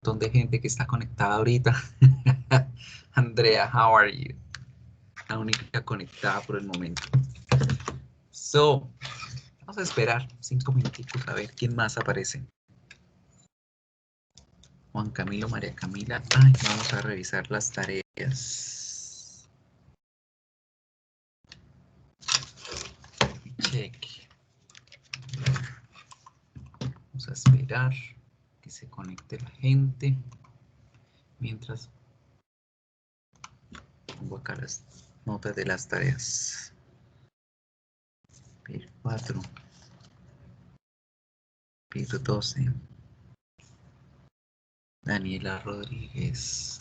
montón de gente que está conectada ahorita. Andrea, how are you? La única conectada por el momento. So, vamos a esperar 5 minuticos a ver quién más aparece. Juan Camilo, María Camila. Ay, vamos a revisar las tareas. Check. Vamos a esperar que se conecte la gente. Mientras pongo acá las notas de las tareas. 4. 12. Daniela Rodríguez.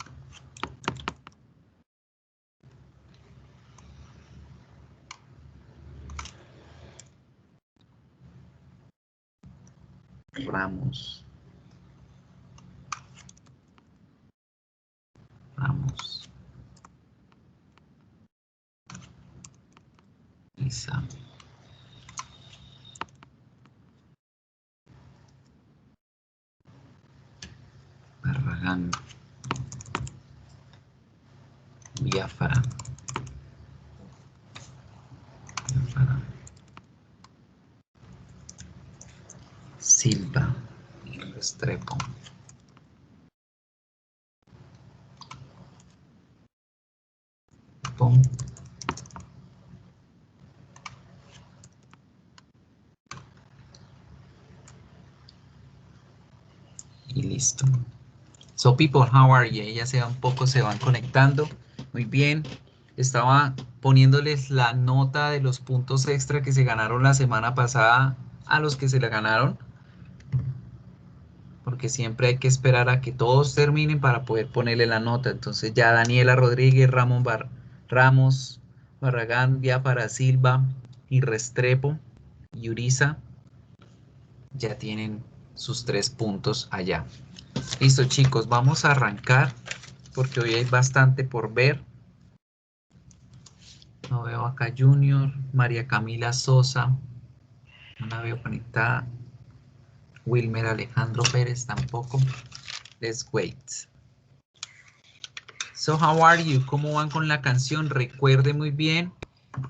Ramos. Isa. Barragán. Biafara. Silva y Restrepo. Pon. Y listo. So people, how are you? Ya se van conectando. Muy bien. Estaba poniéndoles la nota de los puntos extra que se ganaron la semana pasada a los que se la ganaron. Porque siempre hay que esperar a que todos terminen para poder ponerle la nota. Entonces ya Daniela Rodríguez, Ramos, Barragán, Biafara, Silva y Restrepo y Uriza ya tienen sus 3 puntos allá. Listo, chicos, vamos a arrancar porque hoy hay bastante por ver. No veo acá Junior, María Camila Sosa, no la veo conectada. Wilmer Alejandro Pérez tampoco. Let's wait. So, how are you? ¿Cómo van con la canción? Recuerde muy bien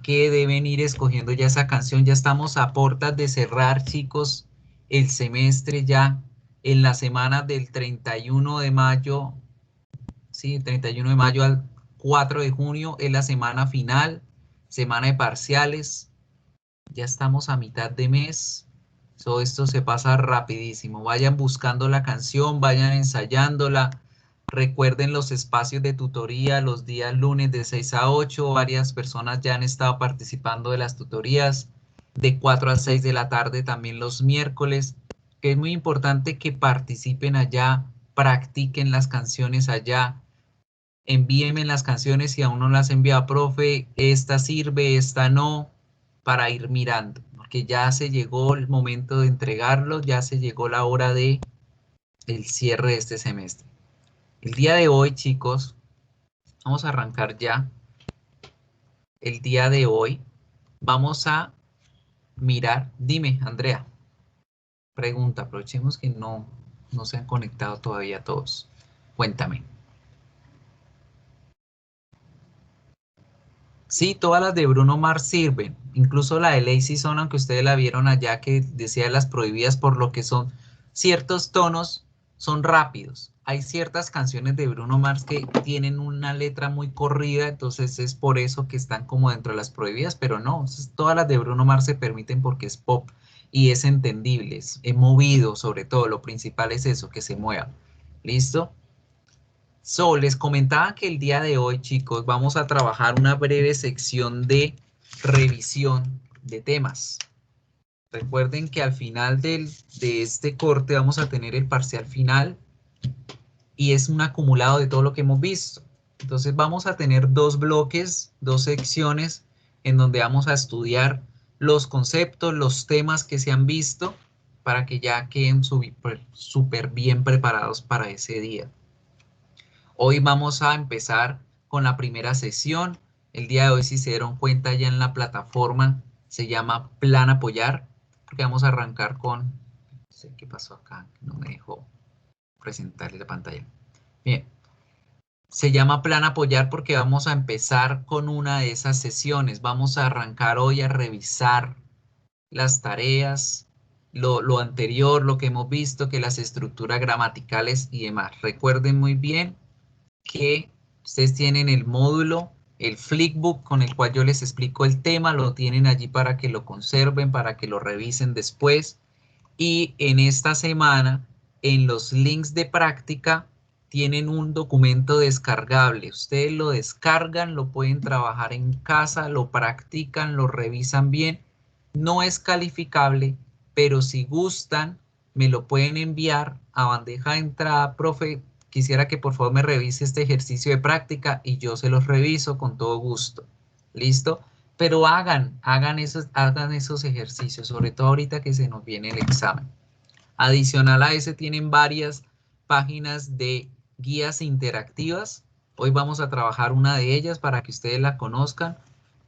que deben ir escogiendo ya esa canción. Ya estamos a puertas de cerrar, chicos, el semestre ya en la semana del 31 de mayo. Sí, el 31 de mayo al 4 de junio es la semana final, semana de parciales. Ya estamos a mitad de mes. So, esto se pasa rapidísimo. Vayan buscando la canción, vayan ensayándola. Recuerden los espacios de tutoría los días lunes de 6 a 8. Varias personas ya han estado participando de las tutorías. De 4 a 6 de la tarde también los miércoles. Que es muy importante que participen allá, practiquen las canciones allá. Envíenme las canciones si aún no las envía, profe. Esta sirve, esta no, para ir mirando. Porque ya se llegó el momento de entregarlo, ya se llegó la hora de el cierre de este semestre. El día de hoy, chicos, vamos a arrancar ya. El día de hoy vamos a mirar. Dime, Andrea. Pregunta, aprovechemos que no se han conectado todavía todos. Cuéntame. Sí, todas las de Bruno Mars sirven. Incluso la de Lazy Song, aunque ustedes la vieron allá que decía las prohibidas por lo que son ciertos tonos, son rápidos. Hay ciertas canciones de Bruno Mars que tienen una letra muy corrida, entonces es por eso que están como dentro de las prohibidas, pero no, todas las de Bruno Mars se permiten porque es pop y es entendible, es movido sobre todo, lo principal es eso, que se mueva. ¿Listo? So, les comentaba que el día de hoy, chicos, vamos a trabajar una breve sección de revisión de temas. Recuerden que al final de este corte vamos a tener el parcial final y es un acumulado de todo lo que hemos visto. Entonces vamos a tener 2 bloques, 2 secciones en donde vamos a estudiar los conceptos, los temas que se han visto para que ya queden súper bien preparados para ese día. Hoy vamos a empezar con la primera sesión. El día de hoy, si se dieron cuenta ya en la plataforma, se llama Plan Apoyar, porque vamos a arrancar con, no sé qué pasó acá, no me dejó. presentarles la pantalla. Bien. Se llama Plan Apoyar porque vamos a empezar con una de esas sesiones. Vamos a arrancar hoy a revisar las tareas, lo anterior, lo que hemos visto, que las estructuras gramaticales y demás. Recuerden muy bien que ustedes tienen el módulo, el Flipbook con el cual yo les explico el tema, lo tienen allí para que lo conserven, para que lo revisen después. Y en esta semana, en los links de práctica, tienen un documento descargable. Ustedes lo descargan, lo pueden trabajar en casa, lo practican, lo revisan bien. No es calificable, pero si gustan, me lo pueden enviar a bandeja de entrada. Profe, quisiera que por favor me revise este ejercicio de práctica y yo se los reviso con todo gusto. ¿Listo? Pero hagan esos ejercicios, sobre todo ahorita que se nos viene el examen. Adicional a ese tienen varias páginas de guías interactivas. Hoy vamos a trabajar una de ellas para que ustedes la conozcan,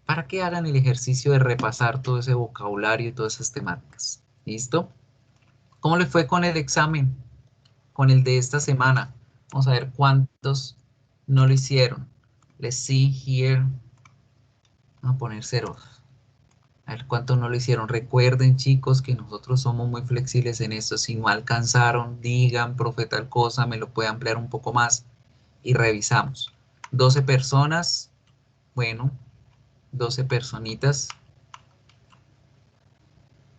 para que hagan el ejercicio de repasar todo ese vocabulario y todas esas temáticas. ¿Listo? ¿Cómo les fue con el examen? Con el de esta semana. Vamos a ver cuántos no lo hicieron. Let's see here. Vamos a poner ceros. A ver cuántos no lo hicieron. Recuerden, chicos, que nosotros somos muy flexibles en esto. Si no alcanzaron, digan, profe, tal cosa, me lo puede ampliar un poco más y revisamos. 12 personas. Bueno, 12 personitas.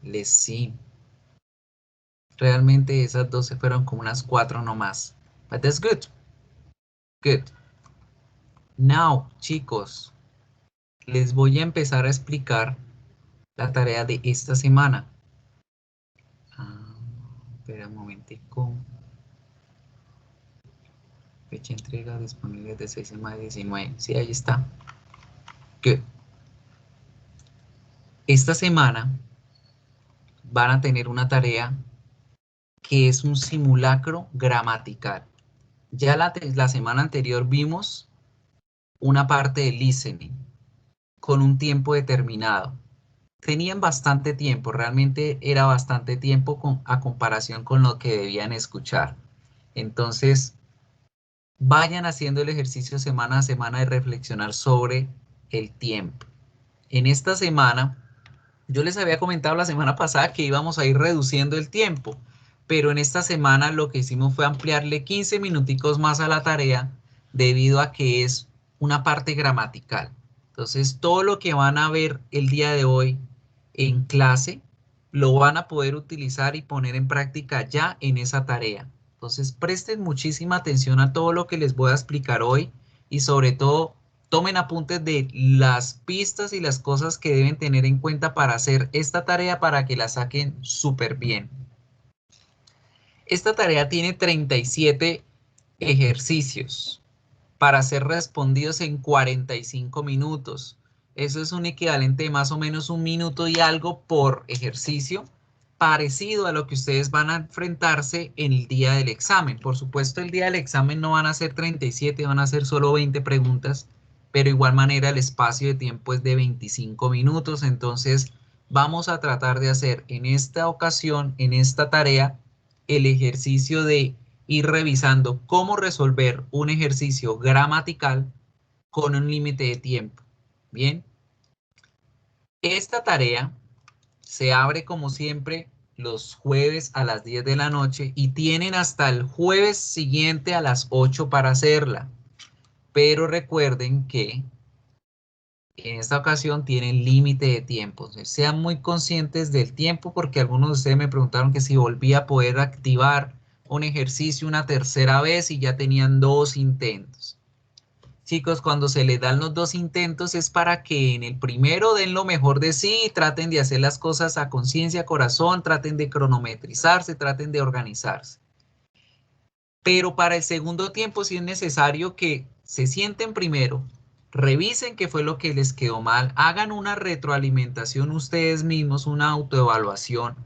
Les sí. Realmente esas 12 fueron como unas 4 nomás. But that's good. Good. Now, chicos, les voy a empezar a explicar la tarea de esta semana. Espera un momentico. Fecha de entrega disponible de 6 de mayo 19. Sí, ahí está. Good. Esta semana van a tener una tarea que es un simulacro gramatical. Ya la semana anterior vimos una parte de listening con un tiempo determinado. Tenían bastante tiempo, realmente era bastante tiempo a comparación con lo que debían escuchar. Entonces, vayan haciendo el ejercicio semana a semana de reflexionar sobre el tiempo. En esta semana, yo les había comentado la semana pasada que íbamos a ir reduciendo el tiempo, pero en esta semana lo que hicimos fue ampliarle 15 minuticos más a la tarea debido a que es una parte gramatical. Entonces, todo lo que van a ver el día de hoy en clase, lo van a poder utilizar y poner en práctica ya en esa tarea. Entonces, presten muchísima atención a todo lo que les voy a explicar hoy y sobre todo tomen apuntes de las pistas y las cosas que deben tener en cuenta para hacer esta tarea para que la saquen súper bien. Esta tarea tiene 37 ejercicios para ser respondidos en 45 minutos. Eso es un equivalente de más o menos 1 minuto y algo por ejercicio, parecido a lo que ustedes van a enfrentarse en el día del examen. Por supuesto, el día del examen no van a ser 37, van a ser solo 20 preguntas, pero igual manera el espacio de tiempo es de 25 minutos. Entonces, vamos a tratar de hacer en esta ocasión, en esta tarea, el ejercicio de ir revisando cómo resolver un ejercicio gramatical con un límite de tiempo. Bien, esta tarea se abre como siempre los jueves a las 10 de la noche y tienen hasta el jueves siguiente a las 8 para hacerla. Pero recuerden que en esta ocasión tienen límite de tiempo. Entonces, sean muy conscientes del tiempo porque algunos de ustedes me preguntaron que si volvía a poder activar un ejercicio una tercera vez y ya tenían 2 intentos. Chicos, cuando se les dan los 2 intentos es para que en el primero den lo mejor de sí y traten de hacer las cosas a conciencia, corazón, traten de cronometrizarse, traten de organizarse. Pero para el segundo tiempo sí es necesario que se sienten primero, revisen qué fue lo que les quedó mal, hagan una retroalimentación ustedes mismos, una autoevaluación,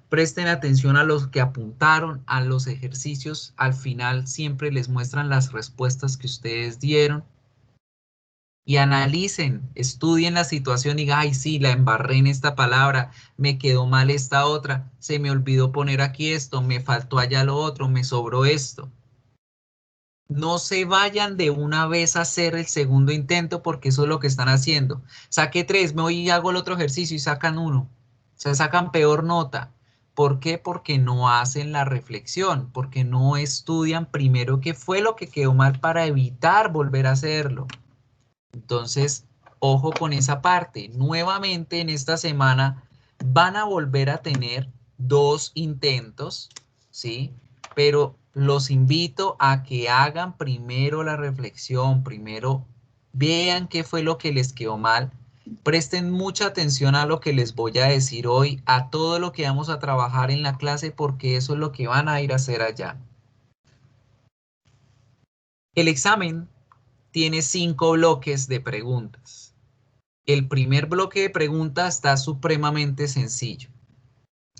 presten atención a los que apuntaron, a los ejercicios, al final siempre les muestran las respuestas que ustedes dieron. y analicen, estudien la situación y digan, ay, sí, la embarré en esta palabra, me quedó mal esta otra, se me olvidó poner aquí esto, me faltó allá lo otro, me sobró esto. No se vayan de una vez a hacer el segundo intento porque eso es lo que están haciendo. Saqué 3, me voy y hago el otro ejercicio y sacan 1. O sea, sacan peor nota. ¿Por qué? Porque no hacen la reflexión, porque no estudian primero qué fue lo que quedó mal para evitar volver a hacerlo. Entonces, ojo con esa parte. Nuevamente en esta semana van a volver a tener 2 intentos, ¿sí? Pero los invito a que hagan primero la reflexión, primero vean qué fue lo que les quedó mal. Presten mucha atención a lo que les voy a decir hoy, a todo lo que vamos a trabajar en la clase, porque eso es lo que van a ir a hacer allá. El examen tiene 5 bloques de preguntas. El primer bloque de preguntas está supremamente sencillo.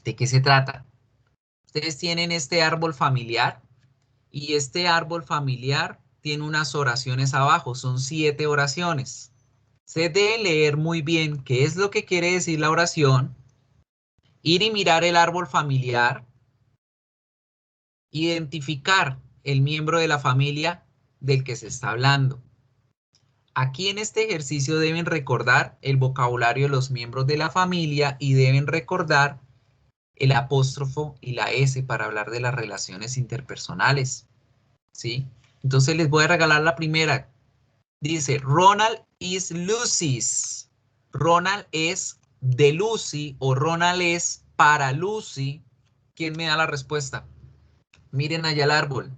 ¿De qué se trata? Ustedes tienen este árbol familiar y este árbol familiar tiene unas oraciones abajo, son 7 oraciones. Se debe leer muy bien qué es lo que quiere decir la oración, ir y mirar el árbol familiar, identificar el miembro de la familia del que se está hablando. Aquí en este ejercicio deben recordar el vocabulario de los miembros de la familia y deben recordar el apóstrofo y la S para hablar de las relaciones interpersonales, ¿sí? Entonces les voy a regalar la primera. Dice, Ronald is Lucy's. Ronald es de Lucy o Ronald es para Lucy. ¿Quién me da la respuesta? Miren allá el árbol.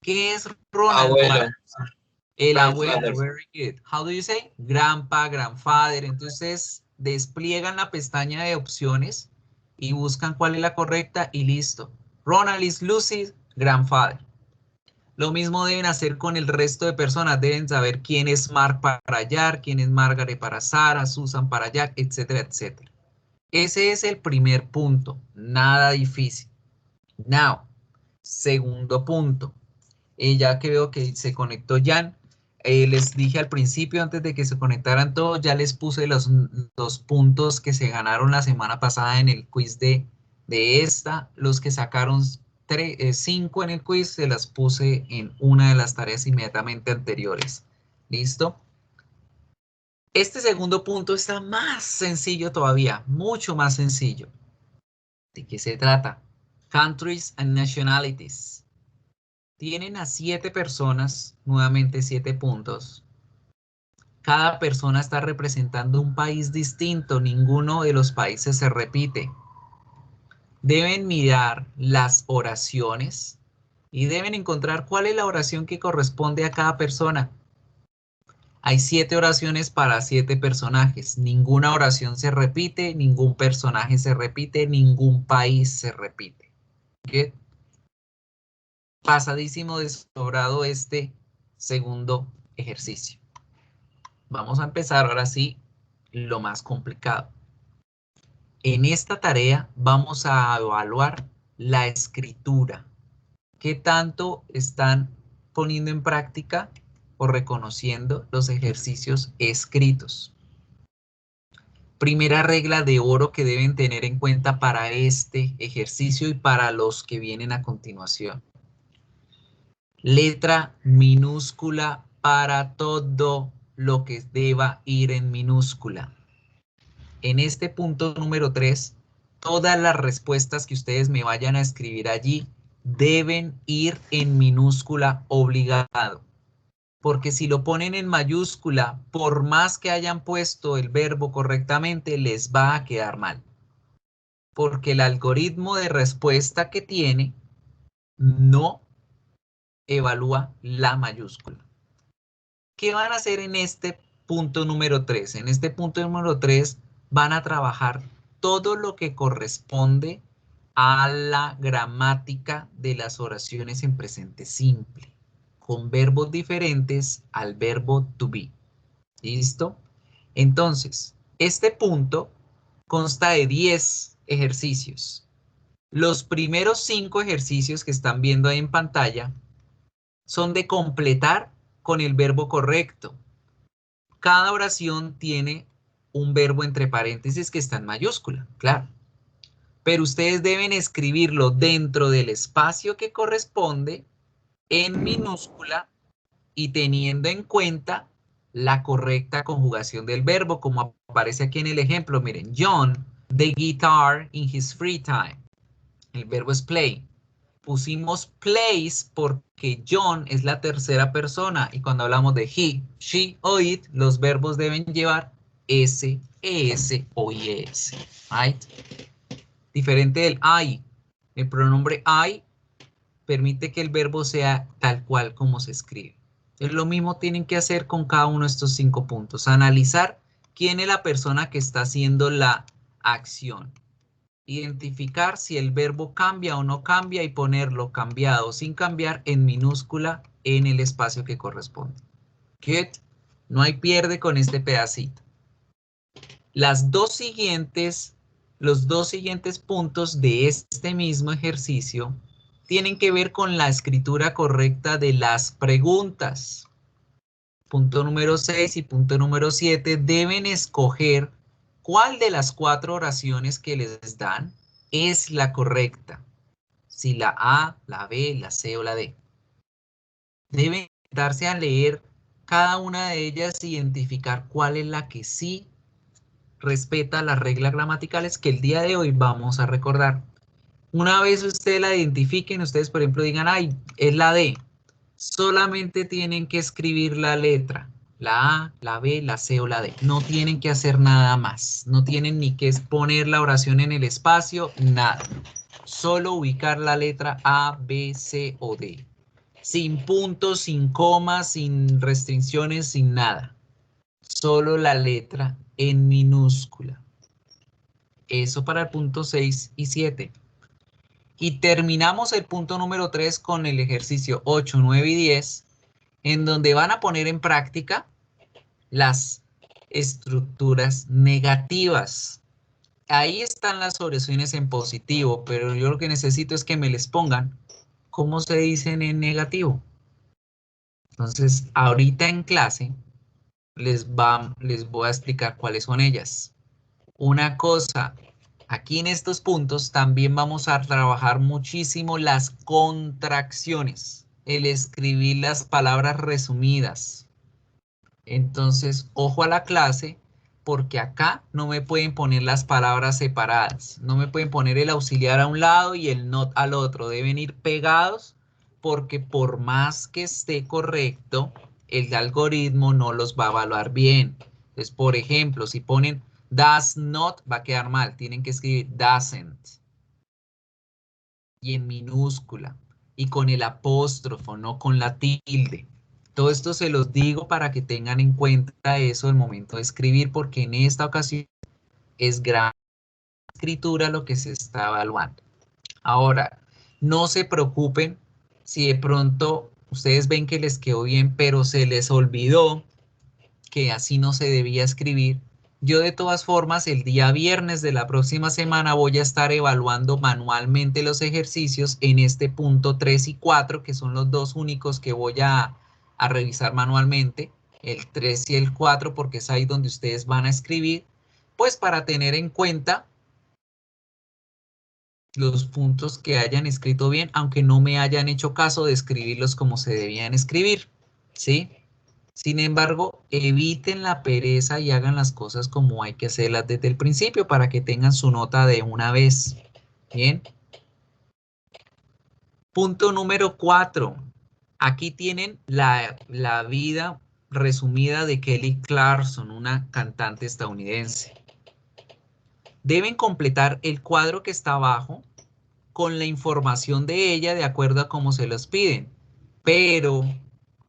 ¿Qué es Ronald para Abuelo, Lucy? El abuelo, grandfather. very good. How do you say? Grandpa, grandfather. Entonces despliegan la pestaña de opciones y buscan cuál es la correcta y listo. Ronald is Lucy's grandfather. Lo mismo deben hacer con el resto de personas. Deben saber quién es Mark para Jack, quién es Margaret para Sarah, Susan para Jack, etcétera, etcétera. Ese es el primer punto. Nada difícil. Now, segundo punto. Ya que veo que se conectó Jan, les dije al principio, antes de que se conectaran todos, ya les puse los puntos que se ganaron la semana pasada en el quiz de esta. Los que sacaron 5 en el quiz, se las puse en una de las tareas inmediatamente anteriores. ¿Listo? Este segundo punto está más sencillo todavía, mucho más sencillo. ¿De qué se trata? Countries and nationalities. Tienen a 7 personas, nuevamente 7 puntos. Cada persona está representando un país distinto, ninguno de los países se repite. Deben mirar las oraciones y deben encontrar cuál es la oración que corresponde a cada persona. Hay 7 oraciones para 7 personajes. Ninguna oración se repite, ningún personaje se repite, ningún país se repite. ¿Qué? Pasadísimo de sobrado este segundo ejercicio. Vamos a empezar ahora sí lo más complicado. En esta tarea vamos a evaluar la escritura. ¿Qué tanto están poniendo en práctica o reconociendo los ejercicios escritos? Primera regla de oro que deben tener en cuenta para este ejercicio y para los que vienen a continuación. Letra minúscula para todo lo que deba ir en minúscula. En este punto número 3, todas las respuestas que ustedes me vayan a escribir allí deben ir en minúscula obligado. Porque si lo ponen en mayúscula, por más que hayan puesto el verbo correctamente, les va a quedar mal. Porque el algoritmo de respuesta que tiene no evalúa la mayúscula. ¿Qué van a hacer en este punto número 3? En este punto número 3 van a trabajar todo lo que corresponde a la gramática de las oraciones en presente simple, con verbos diferentes al verbo to be. ¿Listo? Entonces, este punto consta de 10 ejercicios. Los primeros 5 ejercicios que están viendo ahí en pantalla son de completar con el verbo correcto. cada oración tiene un verbo entre paréntesis que está en mayúscula, claro. Pero ustedes deben escribirlo dentro del espacio que corresponde en minúscula y teniendo en cuenta la correcta conjugación del verbo, como aparece aquí en el ejemplo. Miren, John, the guitar in his free time. El verbo es play. Pusimos plays porque John es la tercera persona y cuando hablamos de he, she o it, los verbos deben llevar s, es o is. Right? Diferente del I. El pronombre I permite que el verbo sea tal cual como se escribe. Entonces, lo mismo tienen que hacer con cada uno de estos 5 puntos. Analizar quién es la persona que está haciendo la acción. Identificar si el verbo cambia o no cambia y ponerlo cambiado o sin cambiar en minúscula en el espacio que corresponde. Good. No hay pierde con este pedacito. Los dos siguientes puntos de este mismo ejercicio tienen que ver con la escritura correcta de las preguntas. Punto número 6 y punto número 7 deben escoger cuál de las 4 oraciones que les dan es la correcta. Si la A, la B, la C o la D. Deben darse a leer cada una de ellas e identificar cuál es la que sí respeta las reglas gramaticales que el día de hoy vamos a recordar. Una vez ustedes la identifiquen, ustedes por ejemplo digan, ay, es la D. Solamente tienen que escribir la letra, la A, la B, la C o la D. No tienen que hacer nada más. No tienen ni que poner la oración en el espacio, nada. Solo ubicar la letra A, B, C o D. Sin puntos, sin comas, sin restricciones, sin nada. Solo la letra en minúscula. Eso para el punto 6 y 7. Y terminamos el punto número 3 con el ejercicio 8, 9 y 10, en donde van a poner en práctica las estructuras negativas. Ahí están las oraciones en positivo, pero yo lo que necesito es que me les pongan cómo se dicen en negativo. Entonces, ahorita en clase les voy a explicar cuáles son ellas. Una cosa, aquí en estos puntos también vamos a trabajar muchísimo las contracciones, el escribir las palabras resumidas. Entonces, ojo a la clase, porque acá no me pueden poner las palabras separadas. No me pueden poner el auxiliar a un lado y el not al otro. Deben ir pegados porque por más que esté correcto, el algoritmo no los va a evaluar bien. Entonces, por ejemplo, si ponen does not, va a quedar mal. Tienen que escribir doesn't. Y en minúscula. Y con el apóstrofo, no con la tilde. Todo esto se los digo para que tengan en cuenta eso al momento de escribir, porque en esta ocasión es gran escritura lo que se está evaluando. Ahora, no se preocupen si de pronto ustedes ven que les quedó bien, pero se les olvidó que así no se debía escribir. Yo de todas formas el día viernes de la próxima semana voy a estar evaluando manualmente los ejercicios en este punto 3 y 4, que son los dos únicos que voy a revisar manualmente, el 3 y el 4, porque es ahí donde ustedes van a escribir, pues para tener en cuenta los puntos que hayan escrito bien, aunque no me hayan hecho caso de escribirlos como se debían escribir, ¿sí? Sin embargo, eviten la pereza y hagan las cosas como hay que hacerlas desde el principio para que tengan su nota de una vez. Bien. Punto número 4. Aquí tienen la vida resumida de Kelly Clarkson, una cantante estadounidense. Deben completar el cuadro que está abajo con la información de ella de acuerdo a cómo se los piden. Pero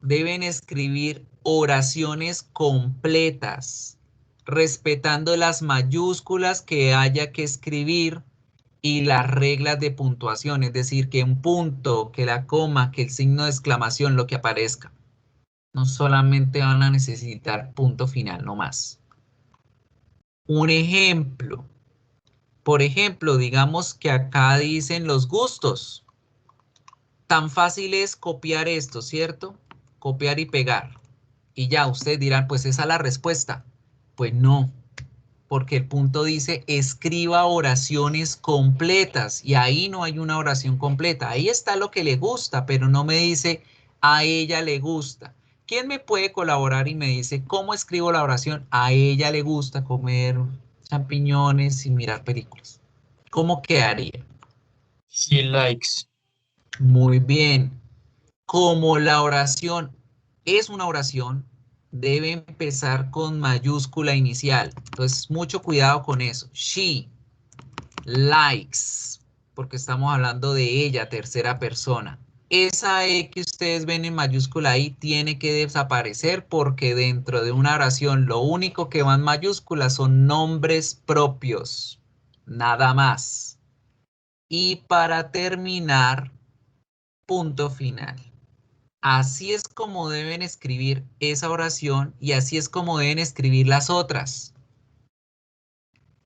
deben escribir oraciones completas, respetando las mayúsculas que haya que escribir y las reglas de puntuación, es decir, que un punto, que la coma, que el signo de exclamación, lo que aparezca. No solamente van a necesitar punto final, no más. Un ejemplo. Por ejemplo, digamos que acá dicen los gustos. Tan fácil es copiar esto, ¿cierto? Copiar y pegar. Y ya, ustedes dirán, pues esa es la respuesta. Pues no, porque el punto dice, escriba oraciones completas, y ahí no hay una oración completa. Ahí está lo que le gusta, pero no me dice, a ella le gusta. ¿Quién me puede colaborar y me dice cómo escribo la oración? A ella le gusta comer champiñones y mirar películas. ¿Cómo quedaría? She likes. Muy bien. Como la oración es una oración, debe empezar con mayúscula inicial. Entonces, mucho cuidado con eso. She likes, porque estamos hablando de ella, tercera persona. Esa E que ustedes ven en mayúscula ahí tiene que desaparecer porque dentro de una oración lo único que va en mayúscula son nombres propios, nada más. Y para terminar, punto final. Así es como deben escribir esa oración y así es como deben escribir las otras.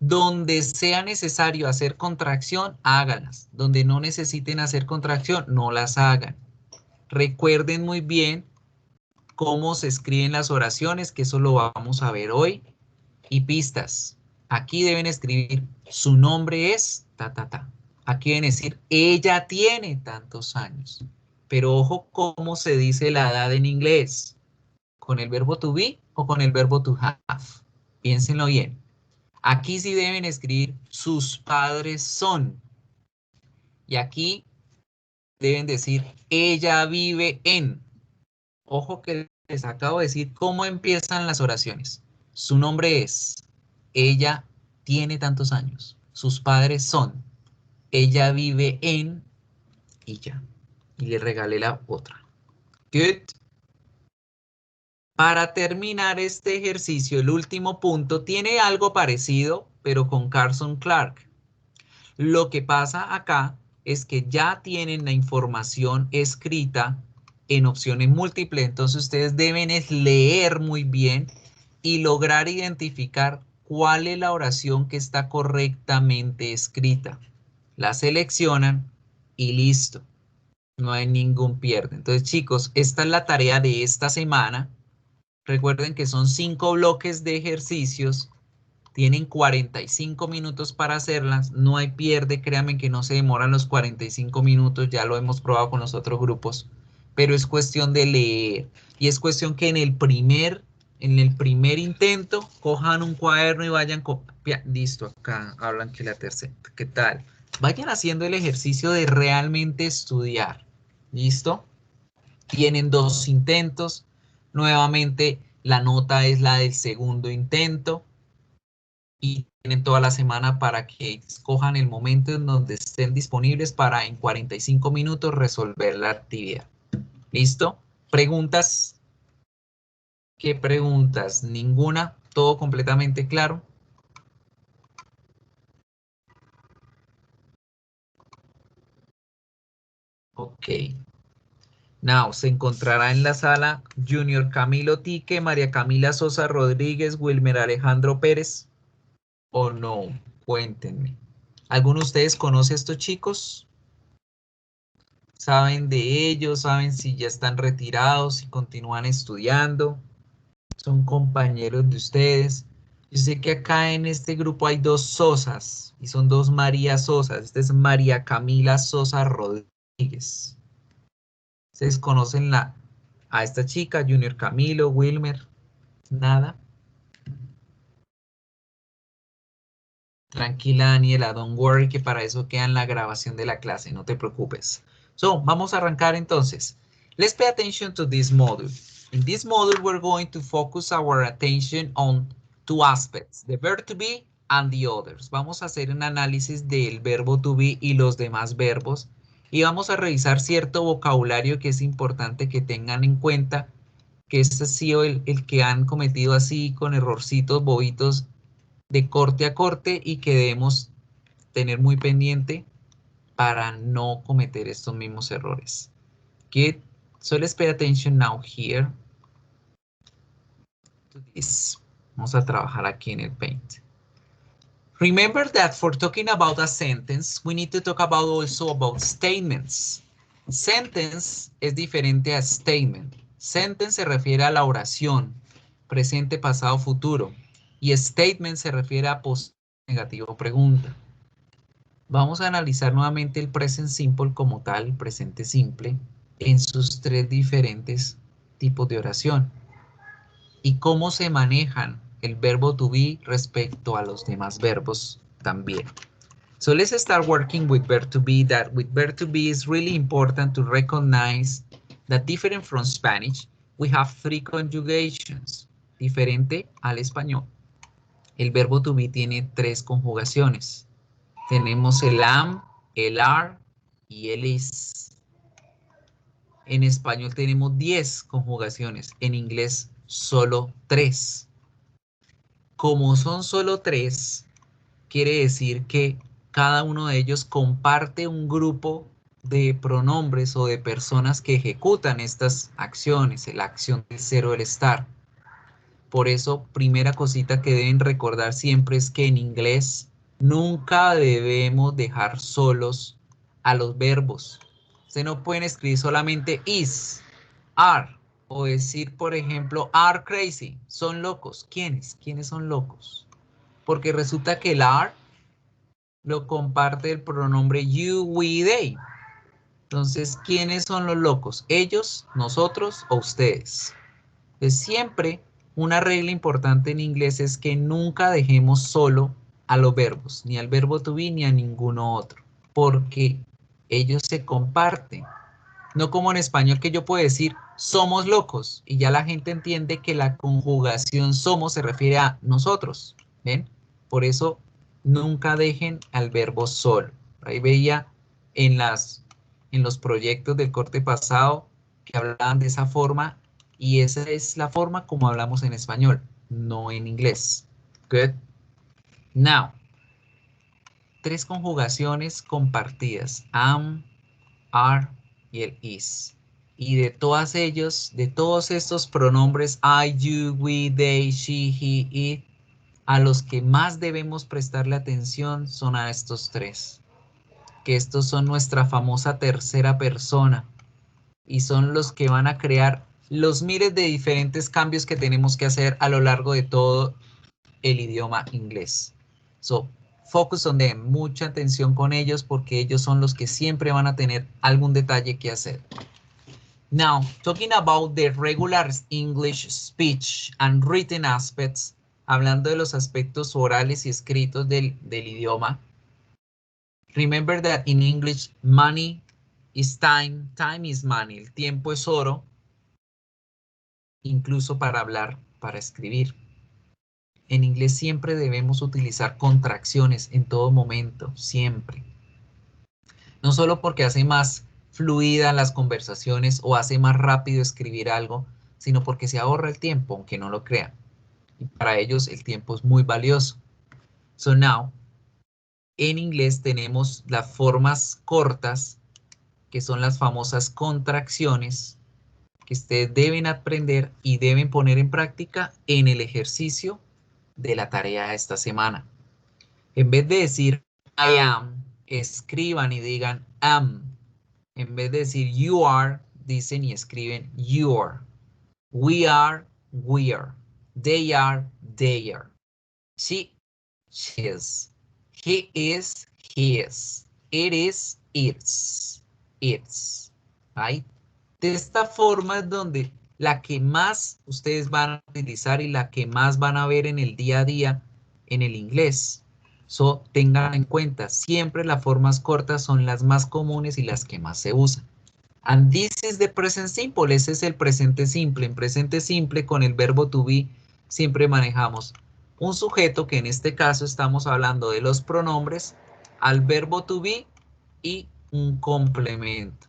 Donde sea necesario hacer contracción, háganlas. Donde no necesiten hacer contracción, no las hagan. Recuerden muy bien cómo se escriben las oraciones, que eso lo vamos a ver hoy. Y pistas. Aquí deben escribir, su nombre es ta, ta, ta. Aquí deben decir, ella tiene tantos años. Pero ojo cómo se dice la edad en inglés. ¿Con el verbo to be o con el verbo to have? Piénsenlo bien. Aquí sí deben escribir, sus padres son. Y aquí deben decir, ella vive en. Ojo que les acabo de decir cómo empiezan las oraciones. Su nombre es, ella tiene tantos años, sus padres son, ella vive en, y ya. Y le regalé la otra. Good. Para terminar este ejercicio, el último punto tiene algo parecido, pero con Carson Clark. Lo que pasa acá es que ya tienen la información escrita en opciones múltiples, entonces ustedes deben es leer muy bien y lograr identificar cuál es la oración que está correctamente escrita. La seleccionan y listo. No hay ningún pierde. Entonces, chicos, esta es la tarea de esta semana. Recuerden que son 5 bloques de ejercicios. Tienen 45 minutos para hacerlas. No hay pierde. Créanme que no se demoran los 45 minutos. Ya lo hemos probado con los otros grupos. Pero es cuestión de leer. Y es cuestión que en el primer intento cojan un cuaderno y vayan copiando. Listo, acá hablan que la tercera. ¿Qué tal? Vayan haciendo el ejercicio de realmente estudiar. ¿Listo? Tienen 2 intentos. Nuevamente, la nota es la del segundo intento. Y tienen toda la semana para que escojan el momento en donde estén disponibles para en 45 minutos resolver la actividad. ¿Listo? ¿Preguntas? ¿Qué preguntas? ¿Ninguna? ¿Todo completamente claro? Ok. Now, se encontrará en la sala Junior Camilo Tique, María Camila Sosa Rodríguez, Wilmer Alejandro Pérez. ¿O no? Cuéntenme. ¿Alguno de ustedes conoce a estos chicos? ¿Saben de ellos? ¿Saben si ya están retirados, si continúan estudiando? ¿Son compañeros de ustedes? Yo sé que acá en este grupo hay 2 Sosas y son 2 María Sosas. Esta es María Camila Sosa Rodríguez. ¿Ustedes conocen a esta chica, Junior Camilo, Wilmer? Nada. Tranquila, Daniela, don't worry, que para eso queda en la grabación de la clase, no te preocupes. So, vamos a arrancar entonces. Let's pay attention to this module. In this module, we're going to focus our attention on 2 aspects, the verb to be and the others. Vamos a hacer un análisis del verbo to be y los demás verbos. Y vamos a revisar cierto vocabulario que es importante que tengan en cuenta, que este ha sido el que han cometido así con errorcitos bobitos de corte a corte y que debemos tener muy pendiente para no cometer estos mismos errores. Good. So let's pay attention now here to this. Vamos a trabajar aquí en el Paint. Remember that for talking about a sentence, we need to talk also about statements. Sentence es diferente a statement. Sentence se refiere a la oración, presente, pasado, futuro. Y statement se refiere a positivo, negativo, pregunta. Vamos a analizar nuevamente el present simple como tal, presente simple, en sus tres diferentes tipos de oración. Y cómo se manejan el verbo to be respecto a los demás verbos también. So let's start working with verb to be. That with verb to be is really important to recognize that different from Spanish, we have three conjugations. Diferente al español. El verbo to be tiene tres conjugaciones. Tenemos el am, el are y el is. En español tenemos 10 conjugaciones. En inglés solo 3. Como son solo 3, quiere decir que cada uno de ellos comparte un grupo de pronombres o de personas que ejecutan estas acciones, la acción del ser o el estar. Por eso, primera cosita que deben recordar siempre es que en inglés nunca debemos dejar solos a los verbos. Ustedes no pueden escribir solamente is, are, o decir, por ejemplo, are crazy, son locos. ¿Quiénes? ¿Quiénes son locos? Porque resulta que el are lo comparte el pronombre you, we, they. Entonces, ¿quiénes son los locos? ¿Ellos, nosotros o ustedes? Entonces, siempre una regla importante en inglés es que nunca dejemos solo a los verbos, ni al verbo to be ni a ninguno otro, porque ellos se comparten. No como en español que yo puedo decir somos locos y ya la gente entiende que la conjugación somos se refiere a nosotros. ¿Ven? Por eso nunca dejen al verbo solo. Ahí veía en los proyectos del corte pasado que hablaban de esa forma y esa es la forma como hablamos en español, no en inglés. Good. Now, tres conjugaciones compartidas. Am, are y el is. Y de todas ellos, de todos estos pronombres I, you, we, they, she, he, it, a los que más debemos prestarle atención son a estos tres. Que estos son nuestra famosa tercera persona. Y son los que van a crear los miles de diferentes cambios que tenemos que hacer a lo largo de todo el idioma inglés. So, focus on them, mucha atención con ellos porque ellos son los que siempre van a tener algún detalle que hacer. Now, talking about the regular English speech and written aspects, hablando de los aspectos orales y escritos del idioma. Remember that in English, money is time, time is money, el tiempo es oro, incluso para hablar, para escribir. En inglés siempre debemos utilizar contracciones en todo momento, siempre. No solo porque hace más fluida las conversaciones o hace más rápido escribir algo, sino porque se ahorra el tiempo, aunque no lo crean. Y para ellos el tiempo es muy valioso. So now, en inglés tenemos las formas cortas, que son las famosas contracciones, que ustedes deben aprender y deben poner en práctica en el ejercicio de la tarea de esta semana. En vez de decir I am, escriban y digan am. En vez de decir you are, dicen y escriben you are. We are, we are. They are, they are. She, she is. He is, he is. It is, it's. It's. Right? De esta forma es donde la que más ustedes van a utilizar y la que más van a ver en el día a día en el inglés. So, tengan en cuenta, siempre las formas cortas son las más comunes y las que más se usan. And this is the present simple. Ese es el presente simple. En presente simple con el verbo to be siempre manejamos un sujeto, que en este caso estamos hablando de los pronombres, al verbo to be y un complemento.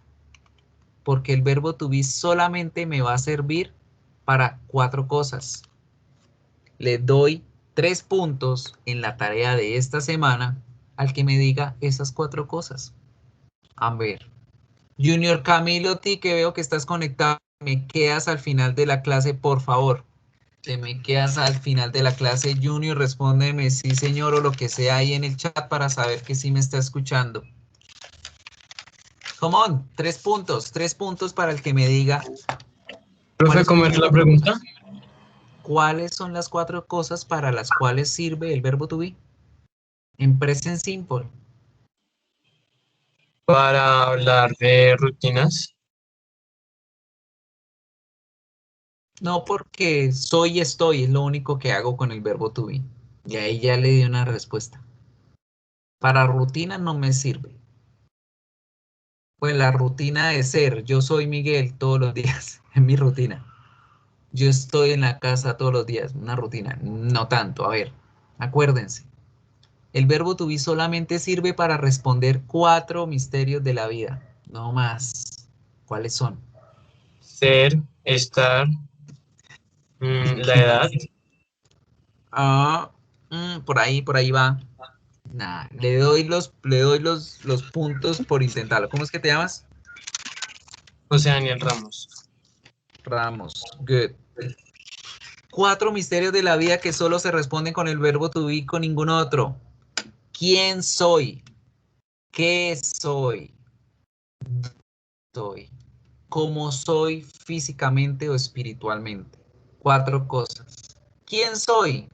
Porque el verbo to be solamente me va a servir para 4 cosas. Le doy 3 puntos en la tarea de esta semana al que me diga esas 4 cosas. A ver. Junior Camilo, ti que veo que estás conectado, me quedas al final de la clase, por favor. Te me quedas al final de la clase, Junior, respóndeme sí señor o lo que sea ahí en el chat para saber que sí me está escuchando. Come on, 3 puntos para el que me diga Profe, ¿cómo es la pregunta? ¿Cuáles son las 4 cosas para las cuales sirve el verbo to be? En present simple. Para hablar de rutinas. No, porque soy y estoy, es lo único que hago con el verbo to be. Y ahí ya le di una respuesta. Para rutina no me sirve. Pues la rutina de ser, yo soy Miguel todos los días, es mi rutina. Yo estoy en la casa todos los días, una rutina, no tanto. A ver, acuérdense, el verbo to be solamente sirve para responder 4 misterios de la vida, no más. ¿Cuáles son? Ser, estar, la edad. Ah, por ahí va. Nah, le doy los puntos por intentarlo. ¿Cómo es que te llamas? José Daniel Ramos. Ramos. Good. 4 misterios de la vida que solo se responden con el verbo to be, con ningún otro. ¿Quién soy? ¿Qué soy? Soy. ¿Cómo soy físicamente o espiritualmente? 4 cosas. ¿Quién soy?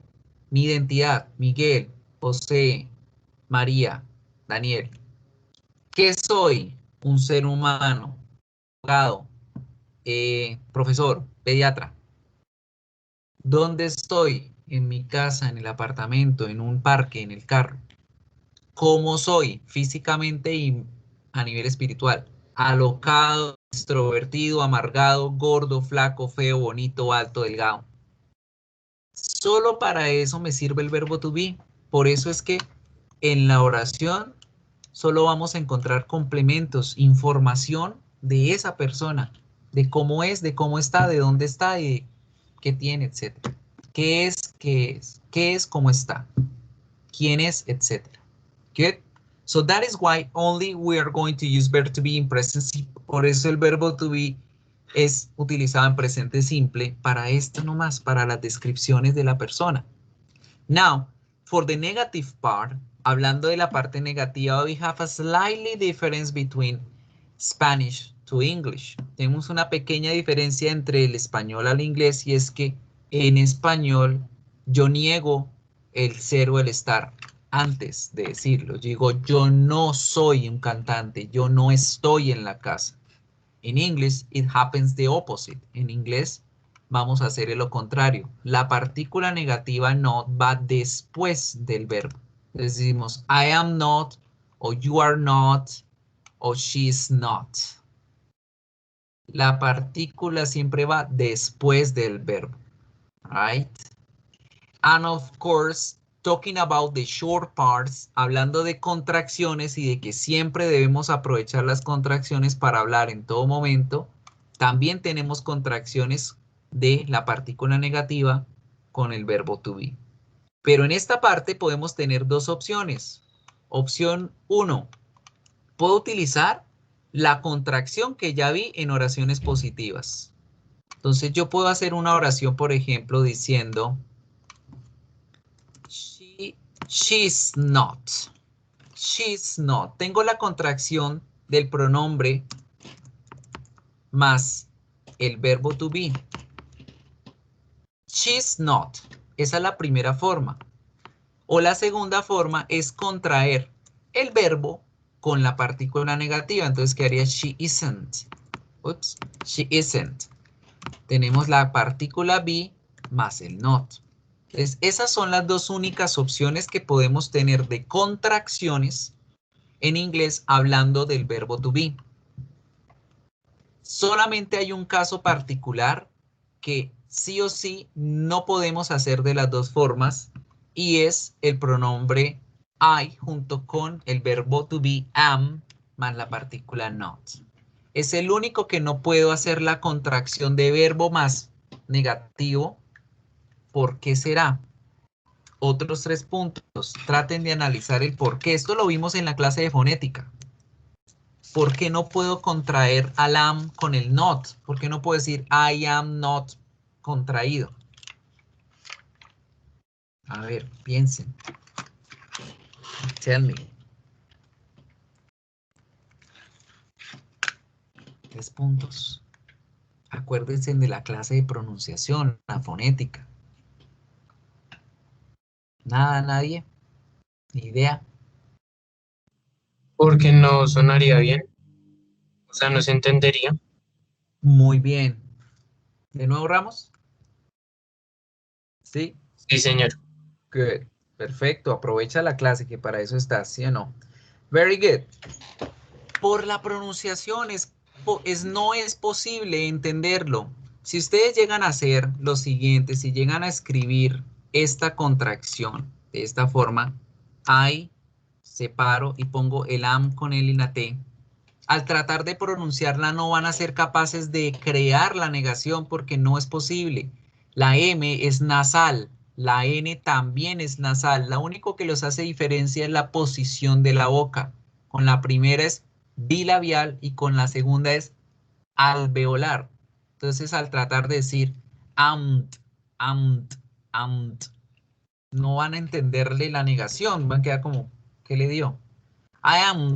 Mi identidad, Miguel, José, María, Daniel. ¿Qué soy? Un ser humano, abogado, profesor, pediatra. ¿Dónde estoy? En mi casa, en el apartamento, en un parque, en el carro. ¿Cómo soy? Físicamente y a nivel espiritual. Alocado, extrovertido, amargado, gordo, flaco, feo, bonito, alto, delgado. Solo para eso me sirve el verbo to be. Por eso es que en la oración solo vamos a encontrar complementos, información de esa persona, de cómo es, de cómo está, de dónde está y de qué tiene, etcétera. ¿Qué es, cómo está, quién es, etcétera. Good. So that is why only we are going to use verb to be in present simple. Por eso el verbo to be es utilizado en presente simple para esto nomás, para las descripciones de la persona. Now, for the negative part, hablando de la parte negativa, we have a slightly difference between Spanish to English. Tenemos una pequeña diferencia entre el español al inglés y es que en español yo niego el ser o el estar antes de decirlo. Yo digo, yo no soy un cantante, yo no estoy en la casa. En English, it happens the opposite. En inglés, vamos a hacer lo contrario. La partícula negativa not va después del verbo. Decimos, I am not, o you are not, o she is not. La partícula siempre va después del verbo. Right? And of course, talking about the short parts, hablando de contracciones y de que siempre debemos aprovechar las contracciones para hablar en todo momento, también tenemos contracciones de la partícula negativa con el verbo to be. Pero en esta parte podemos tener 2 opciones. Opción 1, puedo utilizar la contracción que ya vi en oraciones positivas. Entonces yo puedo hacer una oración, por ejemplo, diciendo she's not. She's not. Tengo la contracción del pronombre más el verbo to be. She's not. Esa es la primera forma. O la segunda forma es contraer el verbo con la partícula negativa. Entonces quedaría she isn't. Oops, she isn't. Tenemos la partícula be más el not. Entonces, esas son las 2 únicas opciones que podemos tener de contracciones en inglés hablando del verbo to be. Solamente hay un caso particular que sí o sí no podemos hacer de las 2 formas y es el pronombre I junto con el verbo to be am más la partícula not. Es el único que no puedo hacer la contracción de verbo más negativo. ¿Por qué será? Otros 3 puntos. Traten de analizar el por qué. Esto lo vimos en la clase de fonética. ¿Por qué no puedo contraer al am con el not? ¿Por qué no puedo decir I am not contraído? A ver, piensen. Tell me. 3 puntos. Acuérdense de la clase de pronunciación, la fonética. Nada, nadie. Ni idea. Porque no sonaría bien, o sea, no se entendería. Muy bien. ¿De nuevo, Ramos? Sí. Sí, señor. Good. Perfecto. Aprovecha la clase que para eso está, ¿sí o no? Very good. Por la pronunciación no es posible entenderlo. Si ustedes llegan a hacer lo siguiente, si llegan a escribir esta contracción de esta forma, I separo y pongo el am con el y la T, al tratar de pronunciarla no van a ser capaces de crear la negación porque no es posible. La M es nasal, la N también es nasal. Lo único que los hace diferencia es la posición de la boca. Con la primera es bilabial y con la segunda es alveolar. Entonces, al tratar de decir amt, amt, amt, no van a entenderle la negación, van a quedar como, ¿qué le dio? I am,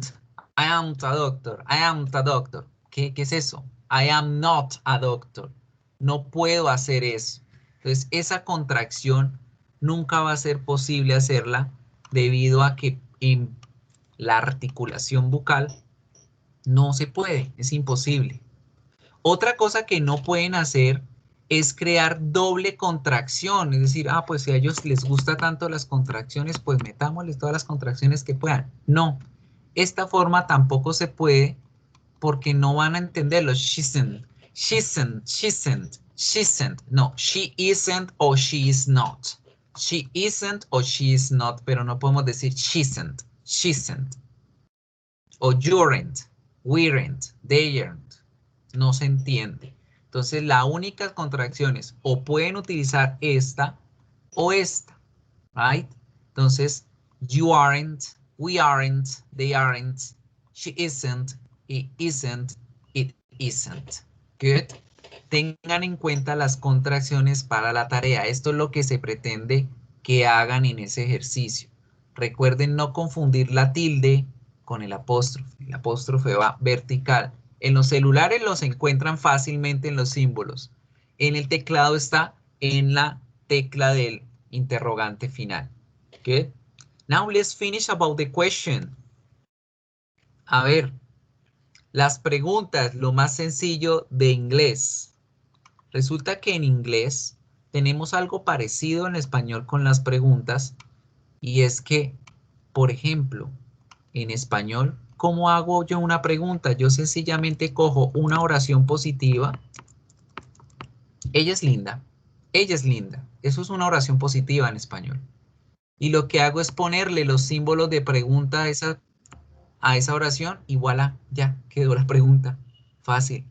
I am a doctor. I am a doctor. ¿Qué es eso? I am not a doctor. No puedo hacer eso. Entonces, esa contracción nunca va a ser posible hacerla debido a que en la articulación bucal no se puede, es imposible. Otra cosa que no pueden hacer es crear doble contracción, es decir, pues si a ellos les gusta tanto las contracciones, pues metámosles todas las contracciones que puedan. No, esta forma tampoco se puede porque no van a entenderlo. She isn't. No, she isn't o she is not. She isn't o she is not, pero no podemos decir she isn't. O you'rent, weren't, they'rent. No se entiende. Entonces, las únicas contracciones o pueden utilizar esta o esta, right? Entonces, you aren't, we aren't, they aren't, she isn't, he isn't, it isn't. Good. Tengan en cuenta las contracciones para la tarea. Esto es lo que se pretende que hagan en ese ejercicio. Recuerden no confundir la tilde con el apóstrofe. El apóstrofe va vertical. En los celulares los encuentran fácilmente en los símbolos. En el teclado está en la tecla del interrogante final. Good. Now let's finish about the question. A ver, las preguntas, lo más sencillo de inglés. Resulta que en inglés tenemos algo parecido en español con las preguntas y es que, por ejemplo, en español, ¿cómo hago yo una pregunta? Yo sencillamente cojo una oración positiva. Ella es linda. Ella es linda. Eso es una oración positiva en español. Y lo que hago es ponerle los símbolos de pregunta a esa oración y voilà, ya quedó la pregunta. Fácil.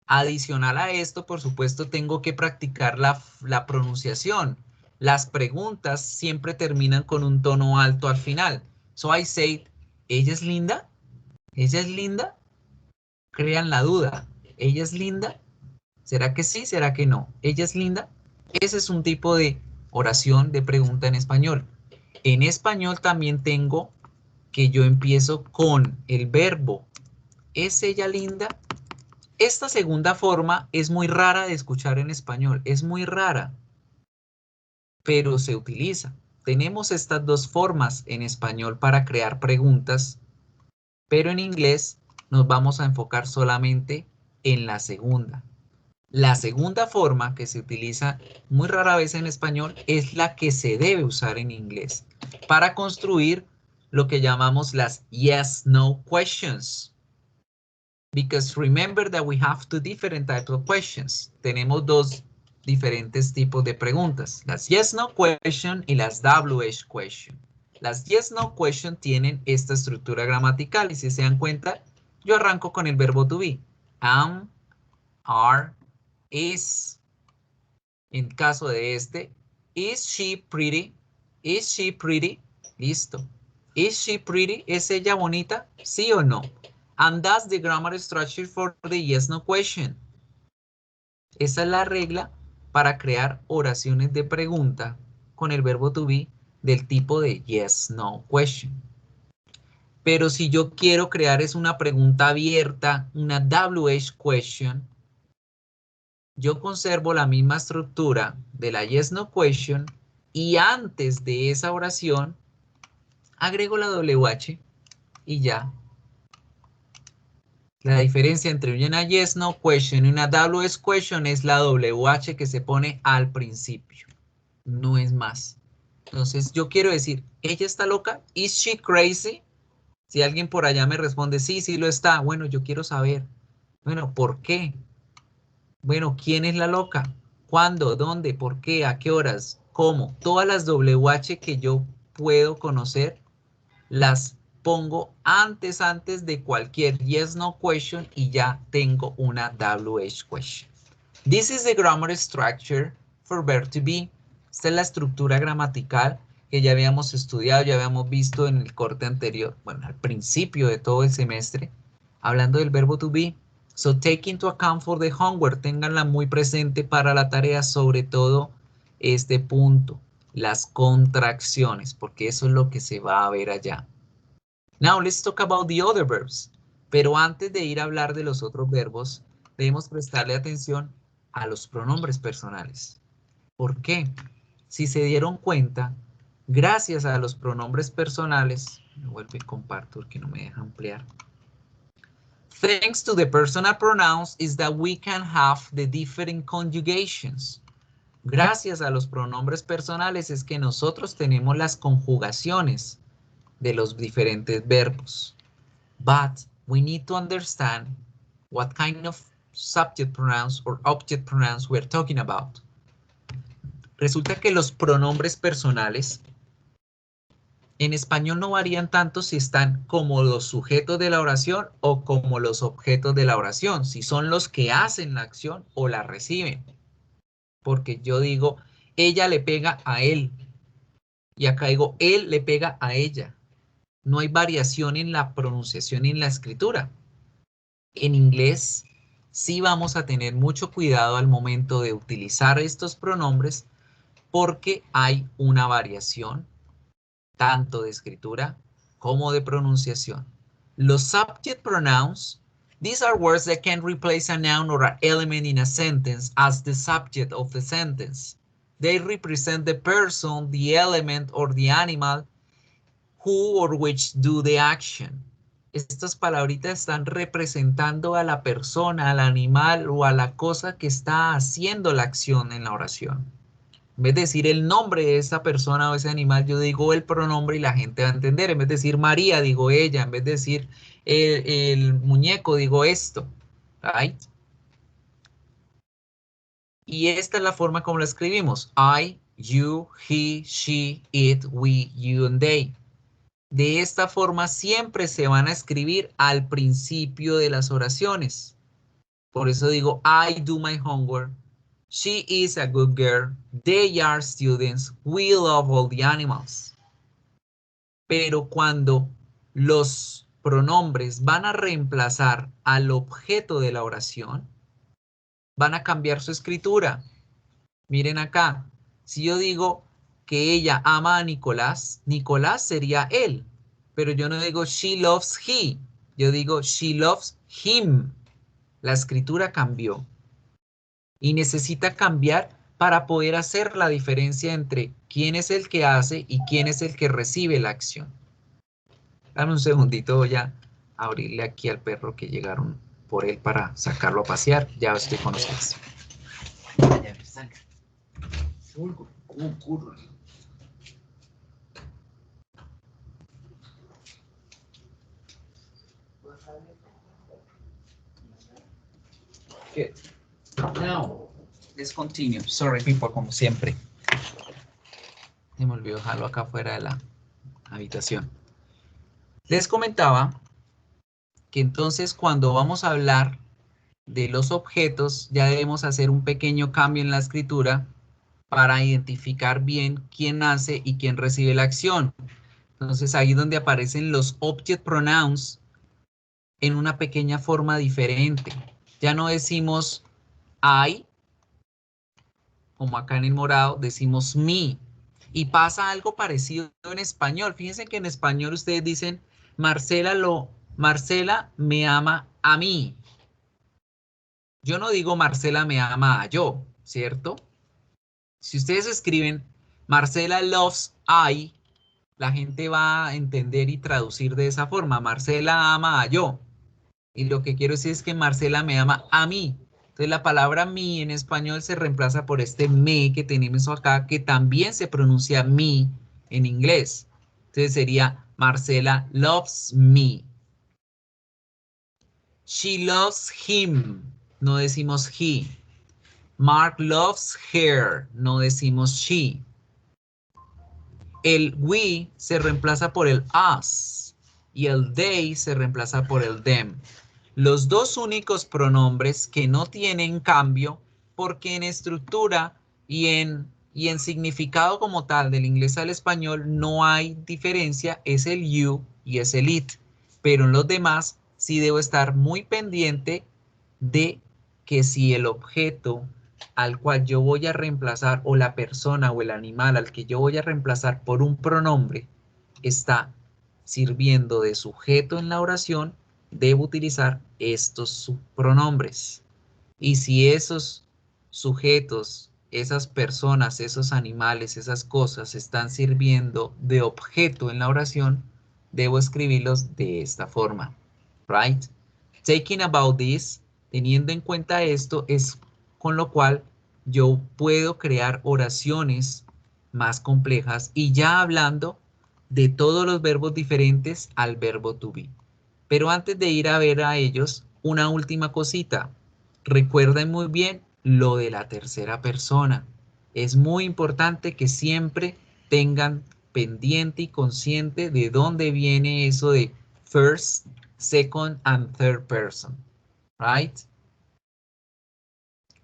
Adicional a esto, por supuesto, tengo que practicar la pronunciación. Las preguntas siempre terminan con un tono alto al final. So I say, ¿ella es linda? ¿Ella es linda? Crean la duda. ¿Ella es linda? ¿Será que sí? ¿Será que no? ¿Ella es linda? Ese es un tipo de oración de pregunta en español. En español también tengo que yo empiezo con el verbo. ¿Es ella linda? Esta segunda forma es muy rara de escuchar en español, es muy rara, pero se utiliza. Tenemos estas dos formas en español para crear preguntas, pero en inglés nos vamos a enfocar solamente en la segunda. La segunda forma que se utiliza muy rara vez en español es la que se debe usar en inglés para construir lo que llamamos las yes-no questions. Because remember that we have two different types of questions. Tenemos dos diferentes tipos de preguntas. Las yes-no question y las WH question. Las yes-no question tienen esta estructura gramatical y si se dan cuenta, yo arranco con el verbo to be. Am, are, is. En caso de este, is she pretty? Is she pretty? Listo. Is she pretty? ¿Es ella bonita? ¿Sí o no? And that's the grammar structure for the yes no question. Esa es la regla para crear oraciones de pregunta con el verbo to be del tipo de yes no question. Pero si yo quiero crear es una pregunta abierta, una WH question, yo conservo la misma estructura de la yes no question y antes de esa oración agrego la WH y ya. La diferencia entre una yes no question y una WH question es la WH que se pone al principio. No es más. Entonces yo quiero decir, ¿ella está loca? ¿Is she crazy? Si alguien por allá me responde, sí, sí lo está. Bueno, yo quiero saber. Bueno, ¿por qué? Bueno, ¿quién es la loca? ¿Cuándo? ¿Dónde? ¿Por qué? ¿A qué horas? ¿Cómo? Todas las WH que yo puedo conocer las pongo antes de cualquier yes no question y ya tengo una WH question. This is the grammar structure for verb to be. Esta es la estructura gramatical que ya habíamos estudiado, ya habíamos visto en el corte anterior, bueno, al principio de todo el semestre, hablando del verbo to be. So take into account for the homework, ténganla muy presente para la tarea, sobre todo este punto, las contracciones, porque eso es lo que se va a ver allá. Now let's talk about the other verbs. Pero antes de ir a hablar de los otros verbos, debemos prestarle atención a los pronombres personales. ¿Por qué? Si se dieron cuenta, gracias a los pronombres personales, me vuelvo y comparto porque no me deja ampliar. Thanks to the personal pronouns is that we can have the different conjugations. Gracias a los pronombres personales es que nosotros tenemos las conjugaciones de los diferentes verbos. But we need to understand what kind of subject pronouns or object pronouns we're talking about. Resulta que los pronombres personales en español no varían tanto si están como los sujetos de la oración o como los objetos de la oración, si son los que hacen la acción o la reciben. Porque yo digo, ella le pega a él. Y acá digo, él le pega a ella. No hay variación en la pronunciación y en la escritura. En inglés sí vamos a tener mucho cuidado al momento de utilizar estos pronombres porque hay una variación tanto de escritura como de pronunciación. Los subject pronouns, these are words that can replace a noun or an element in a sentence as the subject of the sentence. They represent the person, the element, or the animal who or which do the action. Estas palabritas están representando a la persona, al animal o a la cosa que está haciendo la acción en la oración. En vez de decir el nombre de esa persona o ese animal, yo digo el pronombre y la gente va a entender. En vez de decir María, digo ella. En vez de decir el muñeco, digo esto. Right? Y esta es la forma como la escribimos. I, you, he, she, it, we, you, and they. De esta forma siempre se van a escribir al principio de las oraciones. Por eso digo, I do my homework. She is a good girl. They are students. We love all the animals. Pero cuando los pronombres van a reemplazar al objeto de la oración, van a cambiar su escritura. Miren acá. Si yo digo que ella ama a Nicolás, Nicolás sería él. Pero yo no digo she loves he. Yo digo she loves him. La escritura cambió. Y necesita cambiar para poder hacer la diferencia entre quién es el que hace y quién es el que recibe la acción. Dame un segundito, voy a abrirle aquí al perro que llegaron por él para sacarlo a pasear. Ya estoy con ustedes. Good. Now, let's continue. Sorry, people, como siempre. Se me olvidó dejarlo acá fuera de la habitación. Les comentaba que entonces cuando vamos a hablar de los objetos, ya debemos hacer un pequeño cambio en la escritura para identificar bien quién hace y quién recibe la acción. Entonces ahí donde aparecen los object pronouns en una pequeña forma diferente. Ya no decimos I, como acá en el morado, decimos me. Y pasa algo parecido en español. Fíjense que en español ustedes dicen, Marcela me ama a mí. Yo no digo Marcela me ama a yo, ¿cierto? Si ustedes escriben Marcela loves I, la gente va a entender y traducir de esa forma. Marcela ama a yo. Y lo que quiero decir es que Marcela me ama a mí. Entonces la palabra mí en español se reemplaza por este me que tenemos acá, que también se pronuncia me en inglés. Entonces sería Marcela loves me. She loves him. No decimos he. Mark loves her. No decimos she. El we se reemplaza por el us y el they se reemplaza por el them. Los dos únicos pronombres que no tienen cambio porque en estructura y en significado como tal del inglés al español no hay diferencia es el you y es el it. Pero en los demás sí debo estar muy pendiente de que si el objeto al cual yo voy a reemplazar o la persona o el animal al que yo voy a reemplazar por un pronombre está sirviendo de sujeto en la oración, debo utilizar estos subpronombres. Y si esos sujetos, esas personas, esos animales, esas cosas están sirviendo de objeto en la oración, debo escribirlos de esta forma. Right? Taking about this, teniendo en cuenta esto, es con lo cual yo puedo crear oraciones más complejas y ya hablando de todos los verbos diferentes al verbo to be. Pero antes de ir a ver a ellos, una última cosita. Recuerden muy bien lo de la tercera persona. Es muy importante que siempre tengan pendiente y consciente de dónde viene eso de first, second and third person. Right?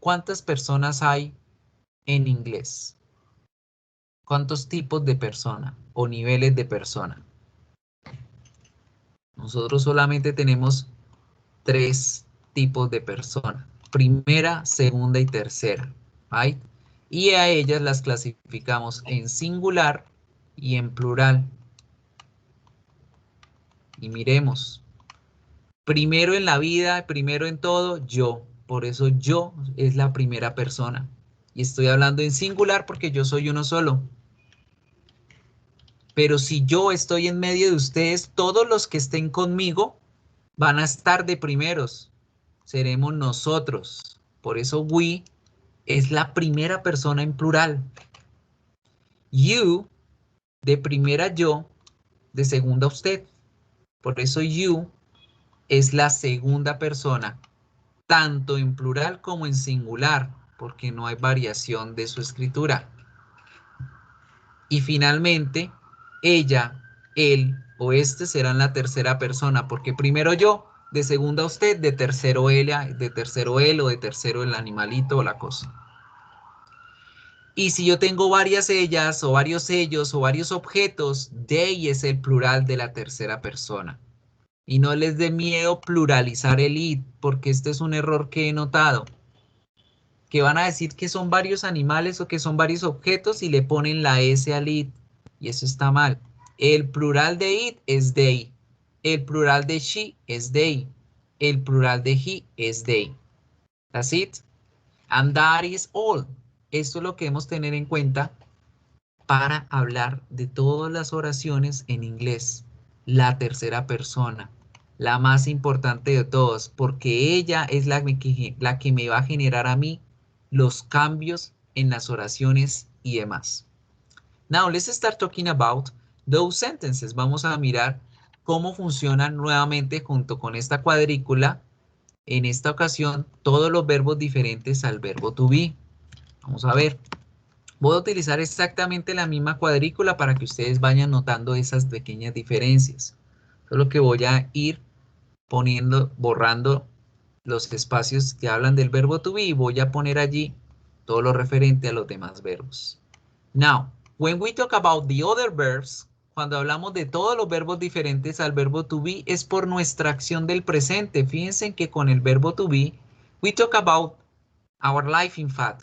¿Cuántas personas hay en inglés? ¿Cuántos tipos de persona o niveles de persona? Nosotros solamente tenemos 3 tipos de persona. Primera, segunda y tercera. ¿Right? Y a ellas las clasificamos en singular y en plural. Y miremos. Primero en la vida, primero en todo, yo. Por eso yo es la primera persona. Y estoy hablando en singular porque yo soy uno solo. Pero si yo estoy en medio de ustedes, todos los que estén conmigo van a estar de primeros. Seremos nosotros. Por eso we es la primera persona en plural. You, de primera yo, de segunda usted. Por eso you es la segunda persona, tanto en plural como en singular, porque no hay variación de su escritura. Y finalmente, ella, él o este serán la tercera persona, porque primero yo, de segunda usted, de tercero ella, de tercero él o de tercero el animalito o la cosa. Y si yo tengo varias ellas o varios ellos o varios objetos, they es el plural de la tercera persona. Y no les dé miedo pluralizar el it, porque este es un error que he notado. Que van a decir que son varios animales o que son varios objetos y le ponen la S al it. Y eso está mal. El plural de it es they. El plural de she es they. El plural de he es they. That's it. And that is all. Esto es lo que debemos tener en cuenta para hablar de todas las oraciones en inglés. La tercera persona, la más importante de todos, porque ella es la que me va a generar a mí los cambios en las oraciones y demás. Now, let's start talking about those sentences. Vamos a mirar cómo funcionan nuevamente junto con esta cuadrícula. En esta ocasión, todos los verbos diferentes al verbo to be. Vamos a ver. Voy a utilizar exactamente la misma cuadrícula para que ustedes vayan notando esas pequeñas diferencias. Solo que voy a ir borrando los espacios que hablan del verbo to be y voy a poner allí todo lo referente a los demás verbos. Now, when we talk about the other verbs, cuando hablamos de todos los verbos diferentes al verbo to be, es por nuestra acción del presente. Fíjense que con el verbo to be, we talk about our life in fact,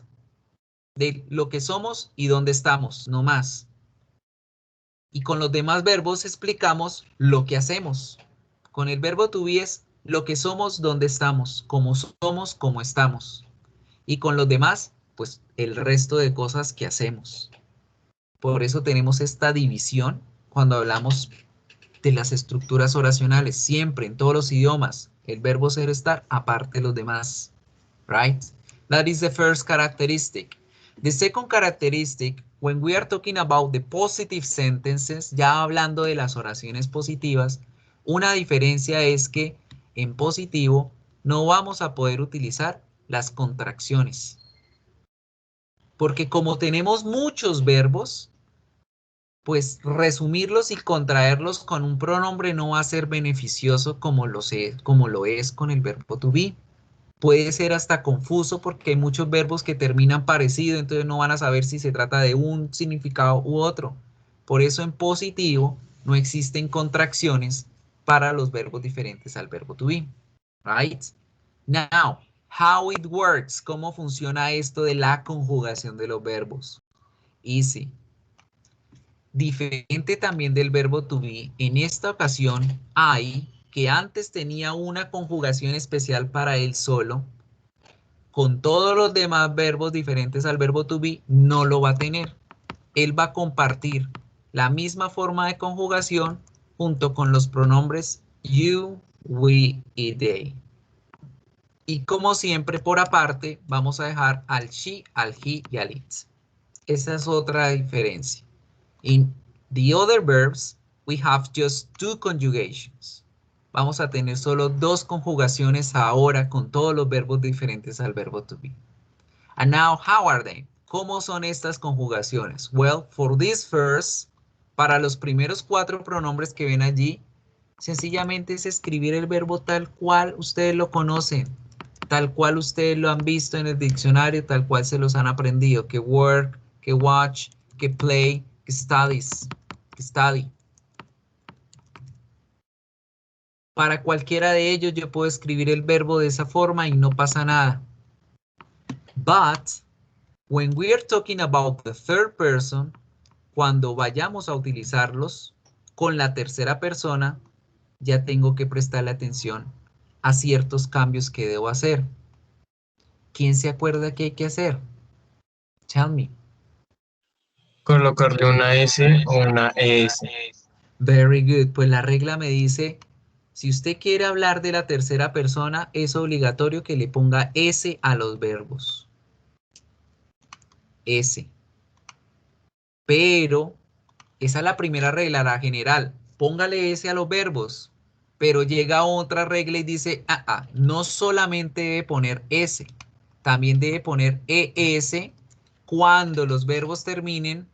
de lo que somos y dónde estamos, no más. Y con los demás verbos explicamos lo que hacemos. Con el verbo to be es Lo que somos, dónde estamos, cómo somos, cómo estamos. Y con los demás, pues el resto de cosas que hacemos. Por eso tenemos esta división cuando hablamos de las estructuras oracionales, siempre en todos los idiomas, el verbo ser, estar, aparte de los demás, right? That is the first characteristic. The second characteristic, when we are talking about the positive sentences, ya hablando de las oraciones positivas, una diferencia es que en positivo no vamos a poder utilizar las contracciones. Porque como tenemos muchos verbos, pues resumirlos y contraerlos con un pronombre no va a ser beneficioso como lo es con el verbo to be. Puede ser hasta confuso porque hay muchos verbos que terminan parecido, entonces no van a saber si se trata de un significado u otro. Por eso en positivo no existen contracciones para los verbos diferentes al verbo to be. Right? Now, how it works, ¿cómo funciona esto de la conjugación de los verbos? Easy. Diferente también del verbo to be, en esta ocasión hay que antes tenía una conjugación especial para él solo, con todos los demás verbos diferentes al verbo to be, no lo va a tener. Él va a compartir la misma forma de conjugación junto con los pronombres you, we y they. Y como siempre, por aparte, vamos a dejar al she, al he y al it. Esa es otra diferencia. In the other verbs, we have just two conjugations. Vamos a tener solo dos conjugaciones ahora con todos los verbos diferentes al verbo to be. And now, how are they? ¿Cómo son estas conjugaciones? Well, for this first, para los primeros 4 pronombres que ven allí, sencillamente es escribir el verbo tal cual ustedes lo conocen, tal cual ustedes lo han visto en el diccionario, tal cual se los han aprendido, que work, que watch, que play, que studies, que study. Para cualquiera de ellos yo puedo escribir el verbo de esa forma y no pasa nada. But when we are talking about the third person, cuando vayamos a utilizarlos con la tercera persona, ya tengo que prestarle atención a ciertos cambios que debo hacer. ¿Quién se acuerda qué hay que hacer? Tell me. Colocarle una S o una ES. Very good. Pues la regla me dice, si usted quiere hablar de la tercera persona, es obligatorio que le ponga S a los verbos. S. Pero, esa es la primera regla, la general. Póngale S a los verbos. Pero llega otra regla y dice, no solamente debe poner S, también debe poner ES cuando los verbos terminen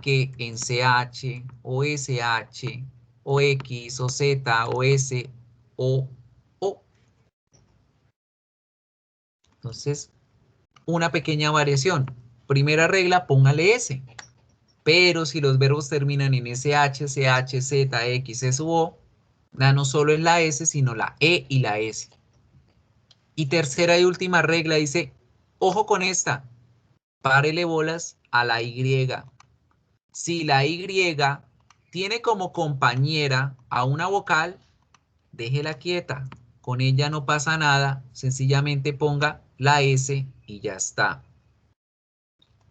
que en CH o SH o X o Z o S o O. Entonces, una pequeña variación. Primera regla, póngale S. Pero si los verbos terminan en SH, CH, Z, X, S u O, no solo es la S, sino la E y la S. Y tercera y última regla dice, ojo con esta, párele bolas a la Y. Si la Y tiene como compañera a una vocal, déjela quieta. Con ella no pasa nada, sencillamente ponga la S y ya está.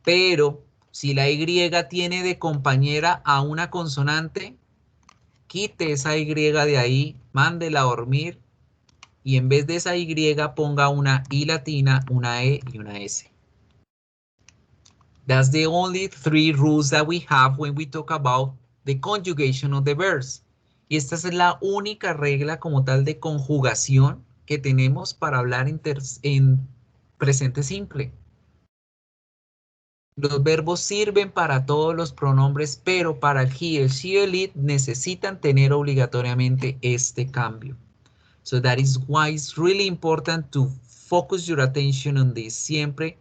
Pero si la Y tiene de compañera a una consonante, quite esa Y de ahí, mándela a dormir y en vez de esa Y ponga una I latina, una E y una S. That's the only 3 rules that we have when we talk about the conjugation of the verbs. Y esta es la única regla como tal de conjugación que tenemos para hablar en presente simple. Los verbos sirven para todos los pronombres, pero para el he, el she, el it necesitan tener obligatoriamente este cambio. So that is why it's really important to focus your attention on this. Siempre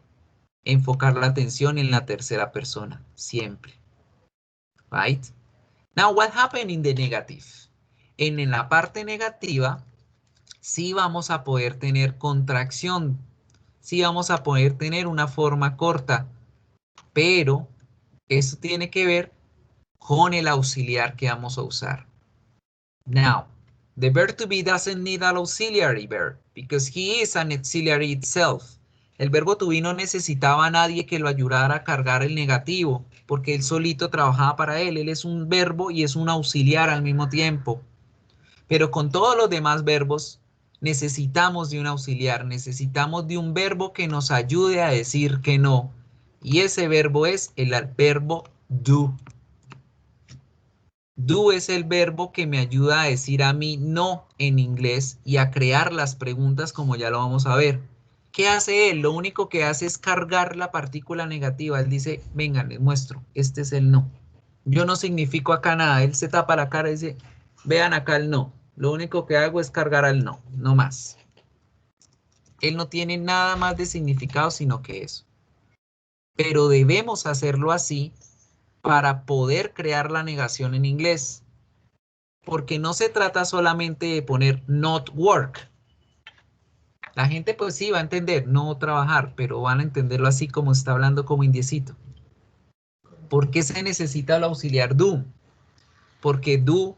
enfocar la atención en la tercera persona, siempre. Right? Now, what happened in the negative? En la parte negativa, sí vamos a poder tener contracción, sí vamos a poder tener una forma corta, pero eso tiene que ver con el auxiliar que vamos a usar. Now, The verb to be doesn't need an auxiliary verb because he is an auxiliary itself. El verbo to be no necesitaba a nadie que lo ayudara a cargar el negativo porque él solito trabajaba para él. Él es un verbo y es un auxiliar al mismo tiempo. Pero con todos los demás verbos necesitamos de un auxiliar, necesitamos de un verbo que nos ayude a decir que no. Y ese verbo es el verbo do. Do es el verbo que me ayuda a decir a mí no en inglés y a crear las preguntas como ya lo vamos a ver. ¿Qué hace él? Lo único que hace es cargar la partícula negativa. Él dice, vengan, les muestro, este es el no. Yo no significo acá nada. Él se tapa la cara y dice, vean acá el no. Lo único que hago es cargar al no, no más. Él no tiene nada más de significado sino que eso. Pero debemos hacerlo así para poder crear la negación en inglés. Porque no se trata solamente de poner not work. La gente pues sí va a entender no trabajar, pero van a entenderlo así como está hablando como indiecito. ¿Por qué se necesita el auxiliar do? Porque do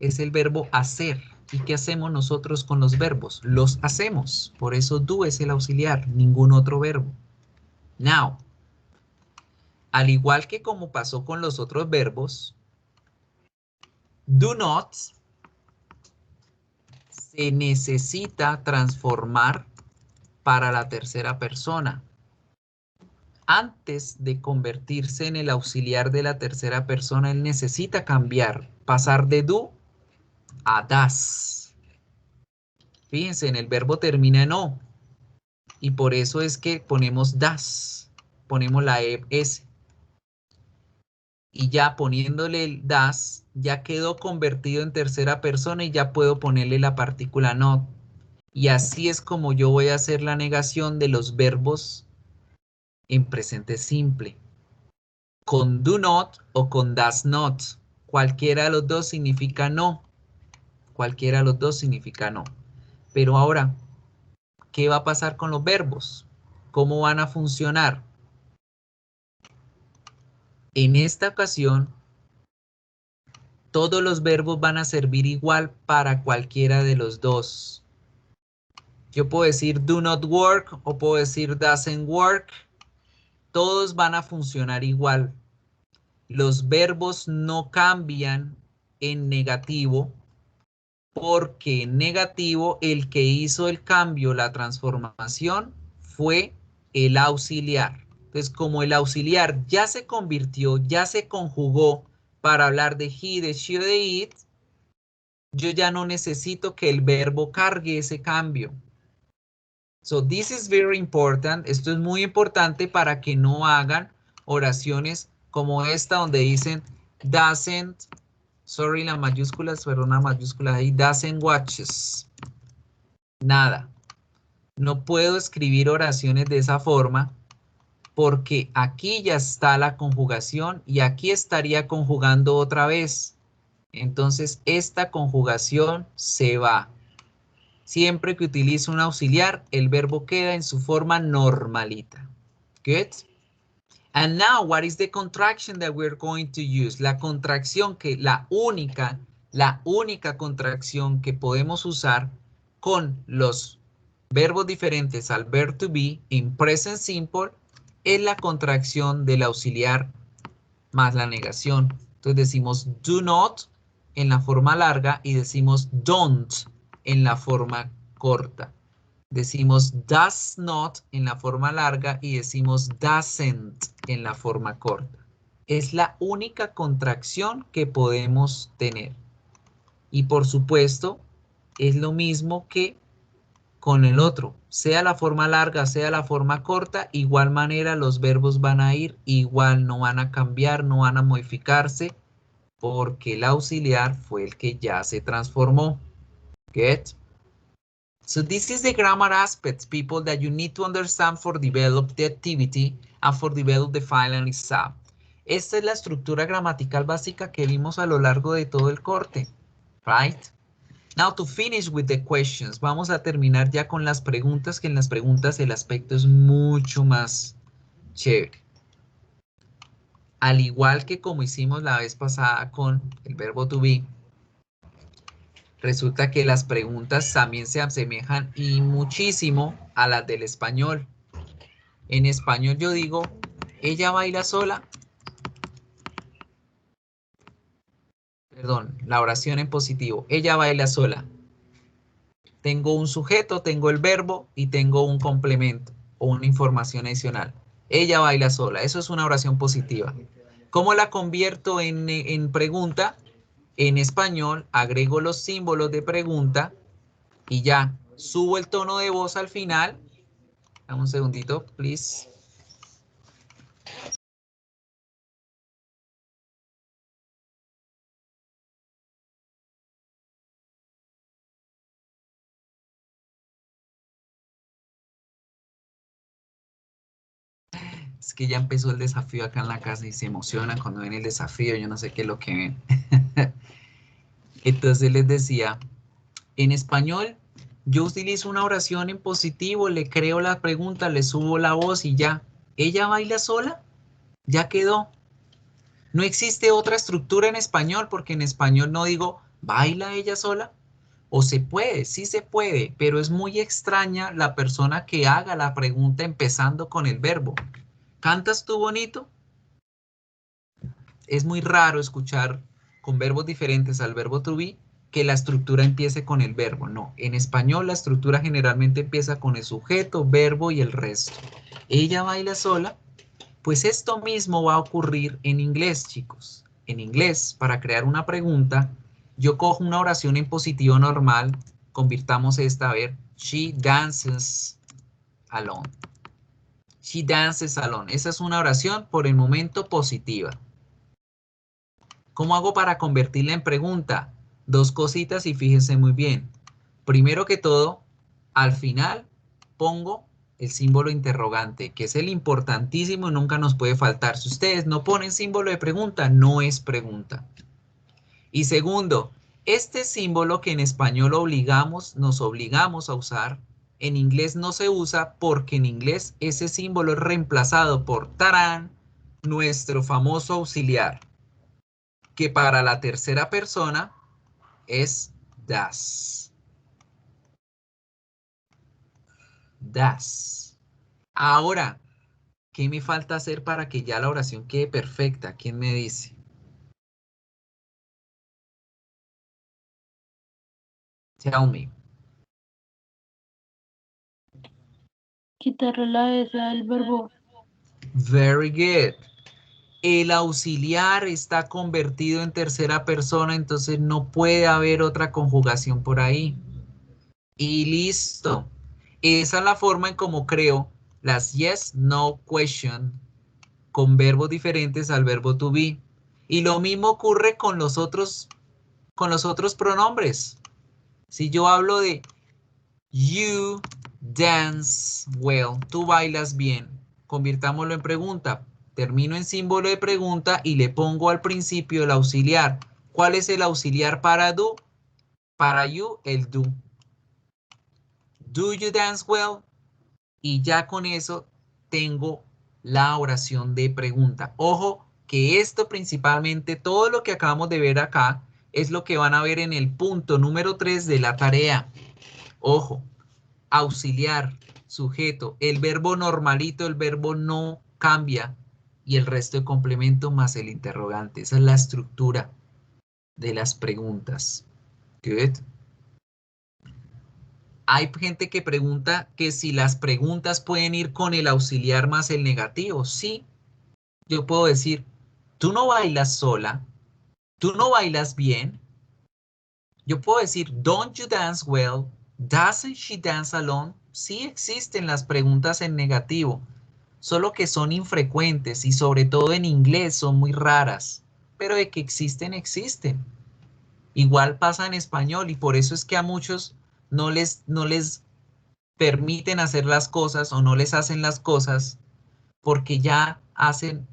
es el verbo hacer. ¿Y qué hacemos nosotros con los verbos? Los hacemos. Por eso do es el auxiliar, ningún otro verbo. Now, al igual que como pasó con los otros verbos, do not se necesita transformar para la tercera persona. Antes de convertirse en el auxiliar de la tercera persona, él necesita cambiar, pasar de do a das. Fíjense, en el verbo termina en o. Y por eso es que ponemos das. Ponemos la es. Y ya poniéndole el das, ya quedó convertido en tercera persona y ya puedo ponerle la partícula not. Y así es como yo voy a hacer la negación de los verbos en presente simple. Con do not o con does not. Cualquiera de los dos significa no. Cualquiera de los dos significa no. Pero ahora, ¿qué va a pasar con los verbos? ¿Cómo van a funcionar? En esta ocasión, todos los verbos van a servir igual para cualquiera de los dos. Yo puedo decir do not work o puedo decir doesn't work. Todos van a funcionar igual. Los verbos no cambian en negativo porque en negativo el que hizo el cambio, la transformación, fue el auxiliar. Entonces, como el auxiliar ya se convirtió, ya se conjugó para hablar de he, de she o de it, yo ya no necesito que el verbo cargue ese cambio. So this is very important. Esto es muy importante para que no hagan oraciones como esta donde dicen doesn't, sorry las mayúsculas, pero una mayúscula ahí, doesn't watches. Nada. No puedo escribir oraciones de esa forma porque aquí ya está la conjugación y aquí estaría conjugando otra vez. Entonces esta conjugación se va. Siempre que utilizo un auxiliar, el verbo queda en su forma normalita. Good. And now, what is the contraction that we're going to use? La contracción que la única contracción que podemos usar con los verbos diferentes al verb to be en present simple es la contracción del auxiliar más la negación. Entonces decimos do not en la forma larga y decimos don't en la forma corta. Decimos does not en la forma larga y decimos doesn't en la forma corta. Es la única contracción que podemos tener. Y por supuesto, es lo mismo que con el otro. Sea la forma larga, sea la forma corta, igual manera los verbos van a ir igual, no van a cambiar, no van a modificarse, porque el auxiliar fue el que ya se transformó. Get? So this is the grammar aspects, people, that you need to understand for develop the activity and for develop the final exam. Esta es la estructura gramatical básica que vimos a lo largo de todo el corte, right? Now to finish with the questions, vamos a terminar ya con las preguntas, que en las preguntas el aspecto es mucho más chévere. Al igual que como hicimos la vez pasada con el verbo to be, Resulta que las preguntas también se asemejan y muchísimo a las del español. En español yo digo, ¿ella baila sola? Perdón, la oración en positivo. Ella baila sola. Tengo un sujeto, tengo el verbo y tengo un complemento o una información adicional. Ella baila sola. Eso es una oración positiva. ¿Cómo la convierto en pregunta? En español agrego los símbolos de pregunta y ya. Subo el tono de voz al final. Dame un segundito, please. Es que ya empezó el desafío acá en la casa y se emocionan cuando ven el desafío. Yo no sé qué es lo que ven. Entonces les decía, en español, yo utilizo una oración en positivo, le creo la pregunta, le subo la voz y ya. ¿Ella baila sola? Ya quedó. No existe otra estructura en español porque en español no digo, ¿baila ella sola? O se puede, sí se puede, pero es muy extraña la persona que haga la pregunta empezando con el verbo. ¿Cantas tú bonito? Es muy raro escuchar con verbos diferentes al verbo to be que la estructura empiece con el verbo. No, en español la estructura generalmente empieza con el sujeto, verbo y el resto. ¿Ella baila sola? Pues esto mismo va a ocurrir en inglés, chicos. En inglés, para crear una pregunta, yo cojo una oración en positivo normal, convirtamos esta a ver, she dances alone. She dances alone. Esa es una oración por el momento positiva. ¿Cómo hago para convertirla en pregunta? Dos cositas y fíjense muy bien. Primero que todo, al final pongo el símbolo interrogante, que es el importantísimo y nunca nos puede faltar. Si ustedes no ponen símbolo de pregunta, no es pregunta. Y segundo, este símbolo que en español nos obligamos a usar, en inglés no se usa porque en inglés ese símbolo es reemplazado por tarán, nuestro famoso auxiliar, que para la tercera persona es das. Das. Ahora, ¿qué me falta hacer para que ya la oración quede perfecta? ¿Quién me dice? Tell me. Quitarle la S al verbo. Very good. El auxiliar está convertido en tercera persona, entonces no puede haber otra conjugación por ahí. Y listo. Esa es la forma en cómo creo las yes, no, question con verbos diferentes al verbo to be. Y lo mismo ocurre con los otros pronombres. Si yo hablo de you dance well, tú bailas bien, convirtámoslo en pregunta. Termino en símbolo de pregunta y le pongo al principio el auxiliar. ¿Cuál es el auxiliar para do? Para you, el do. Do you dance well? Y ya con eso tengo la oración de pregunta. Ojo, que esto principalmente, todo lo que acabamos de ver acá, es lo que van a ver en el punto número 3 de la tarea. Ojo, auxiliar, sujeto, el verbo normalito, el verbo no cambia y el resto de complemento más el interrogante. Esa es la estructura de las preguntas. Good. Hay gente que pregunta que si las preguntas pueden ir con el auxiliar más el negativo. Sí, yo puedo decir, tú no bailas sola, tú no bailas bien. Yo puedo decir, don't you dance well? Doesn't she dance alone? Sí existen las preguntas en negativo, solo que son infrecuentes y sobre todo en inglés son muy raras, pero de que existen, existen. Igual pasa en español y por eso es que a muchos no les permiten hacer las cosas o no les hacen las cosas porque ya hacen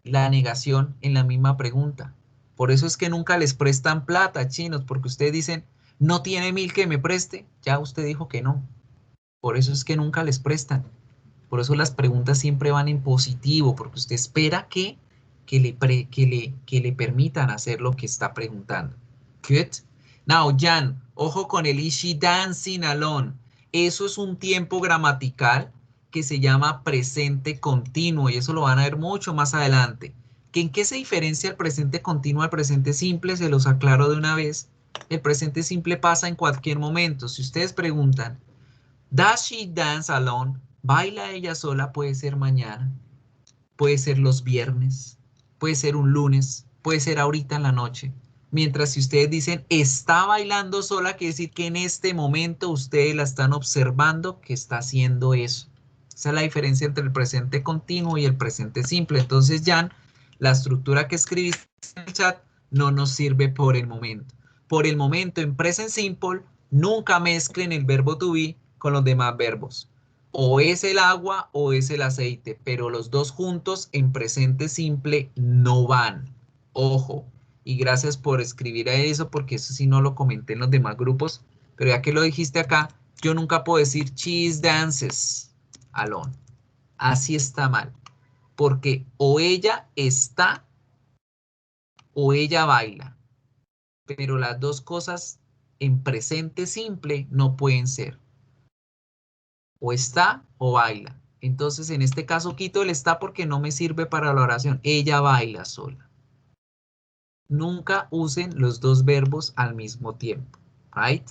la negación en la misma pregunta. Por eso es que nunca les prestan plata, chinos, porque ustedes dicen, no tiene 1000 que me preste, ya usted dijo que no. Por eso es que nunca les prestan. Por eso las preguntas siempre van en positivo, porque usted espera que le permitan hacer lo que está preguntando. Good. Now, Jan, ojo con el is she dancing alone. Eso es un tiempo gramatical que se llama presente continuo y eso lo van a ver mucho más adelante. ¿En qué se diferencia el presente continuo al presente simple? Se los aclaro de una vez. El presente simple pasa en cualquier momento. Si ustedes preguntan, ¿does she dance alone? ¿Baila ella sola? Puede ser mañana, puede ser los viernes, puede ser un lunes, puede ser ahorita en la noche. Mientras si ustedes dicen está bailando sola, quiere decir que en este momento ustedes la están observando que está haciendo eso. Esa es la diferencia entre el presente continuo y el presente simple. Entonces, Jan, la estructura que escribiste en el chat no nos sirve por el momento. Por el momento, en present simple, nunca mezclen el verbo to be con los demás verbos. O es el agua o es el aceite, pero los dos juntos en presente simple no van. Ojo. Y gracias por escribir a eso, porque eso sí no lo comenté en los demás grupos. Pero ya que lo dijiste acá, yo nunca puedo decir she dances alone. Así está mal. Porque o ella está o ella baila. Pero las dos cosas en presente simple no pueden ser. O está o baila. Entonces, en este caso quito el está porque no me sirve para la oración. Ella baila sola. Nunca usen los dos verbos al mismo tiempo. Right?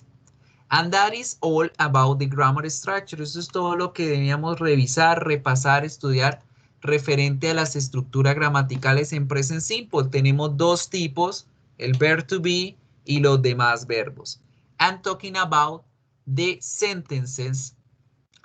And that is all about the grammar structure. Eso es todo lo que debíamos revisar, repasar, estudiar referente a las estructuras gramaticales en present simple. Tenemos dos tipos, el verb to be y los demás verbos. And talking about the sentences.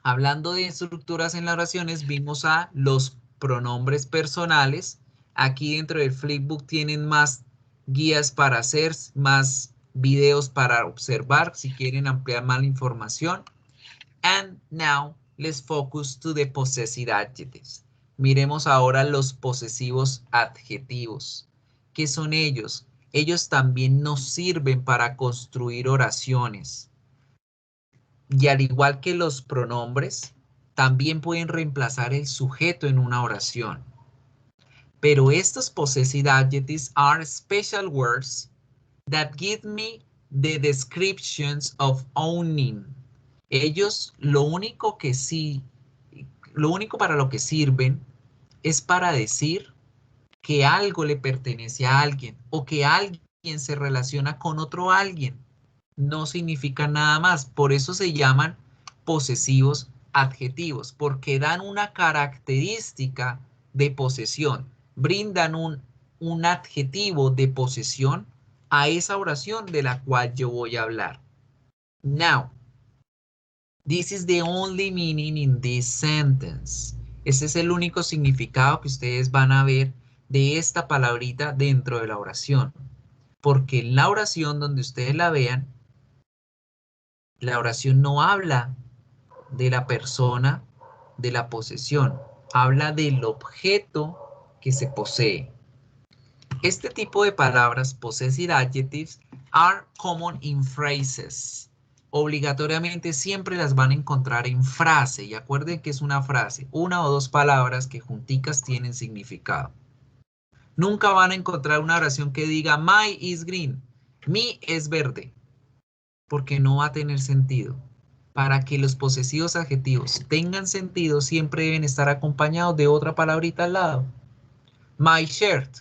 Hablando de estructuras en las oraciones, vimos a los pronombres personales. Aquí dentro del flipbook tienen más guías para hacer, más videos para observar si quieren ampliar más la información. And now let's focus to the possessive adjectives. Miremos ahora los posesivos adjetivos. ¿Qué son ellos? Ellos también nos sirven para construir oraciones. Y al igual que los pronombres, también pueden reemplazar el sujeto en una oración. Pero estos possessive adjectives are special words that give me the descriptions of owning. Ellos lo único para lo que sirven es para decir que algo le pertenece a alguien o que alguien se relaciona con otro alguien. No significa nada más. Por eso se llaman posesivos adjetivos, porque dan una característica de posesión, brindan un adjetivo de posesión a esa oración de la cual yo voy a hablar. Now, this is the only meaning in this sentence. Ese es el único significado que ustedes van a ver de esta palabrita dentro de la oración. Porque en la oración donde ustedes la vean, la oración no habla de la persona, de la posesión, habla del objeto que se posee. Este tipo de palabras, possessive adjectives, are common in phrases. Obligatoriamente siempre las van a encontrar en frase. Y acuerden que es una frase, una o dos palabras que junticas tienen significado. Nunca van a encontrar una oración que diga my is green, mi es verde, porque no va a tener sentido. Para que los posesivos adjetivos tengan sentido, siempre deben estar acompañados de otra palabrita al lado. My shirt,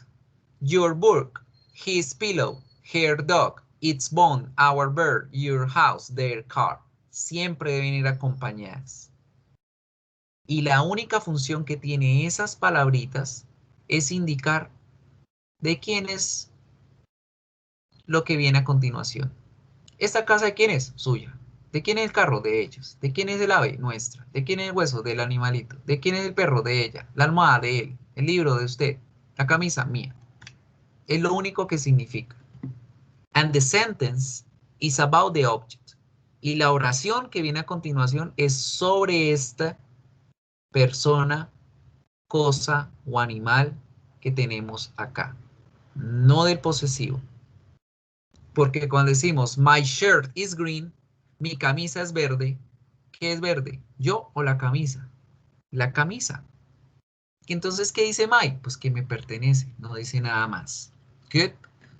your book, his pillow, her dog, its bone, our bird, your house, their car. Siempre deben ir acompañadas. Y la única función que tiene esas palabritas es indicar de quién es lo que viene a continuación. ¿Esta casa de quién es? Suya. ¿De quién es el carro? De ellos. ¿De quién es el ave? Nuestra. ¿De quién es el hueso? Del animalito. ¿De quién es el perro? De ella. La almohada de él. El libro de usted. La camisa mía. Es lo único que significa. And the sentence is about the object. Y la oración que viene a continuación es sobre esta persona, cosa o animal que tenemos acá. No del posesivo. Porque cuando decimos my shirt is green, mi camisa es verde, ¿qué es verde? ¿Yo o la camisa? La camisa. Entonces, ¿qué dice my? Pues que me pertenece, no dice nada más. Good.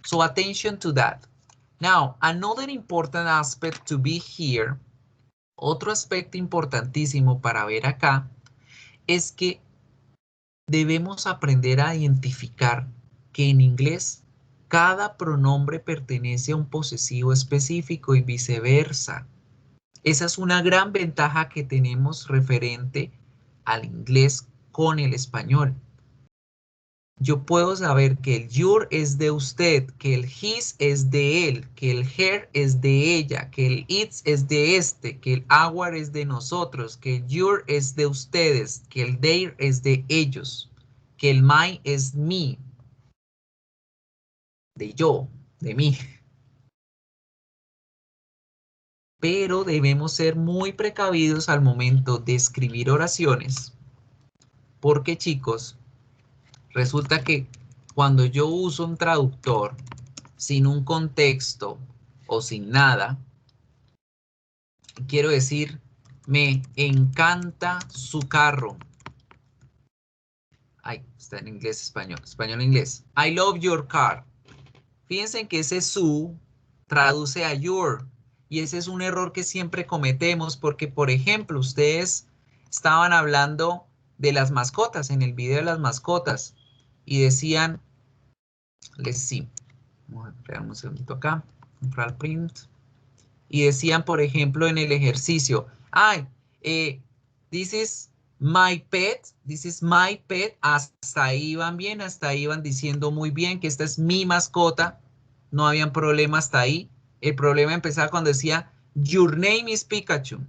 So attention to that. Now, another important aspect to be here, otro aspecto importantísimo para ver acá, es que debemos aprender a identificar que en inglés cada pronombre pertenece a un posesivo específico y viceversa. Esa es una gran ventaja que tenemos referente al inglés con el español. Yo puedo saber que el your es de usted, que el his es de él, que el her es de ella, que el its es de este, que el our es de nosotros, que el your es de ustedes, que el their es de ellos, que el my es me, de yo, de mí. Pero debemos ser muy precavidos al momento de escribir oraciones, porque chicos, resulta que cuando yo uso un traductor sin un contexto o sin nada, quiero decir, me encanta su carro. Ay, está en inglés, español, español, inglés. I love your car. Fíjense que ese su traduce a your. Y ese es un error que siempre cometemos porque, por ejemplo, ustedes estaban hablando de las mascotas, en el video de las mascotas, y decían, let's see, vamos a crear un segundito acá, control print, y decían, por ejemplo, en el ejercicio, ay, this is my pet, hasta ahí van bien, hasta ahí van diciendo muy bien que esta es mi mascota, no habían problema hasta ahí. El problema empezaba cuando decía, your name is Pikachu,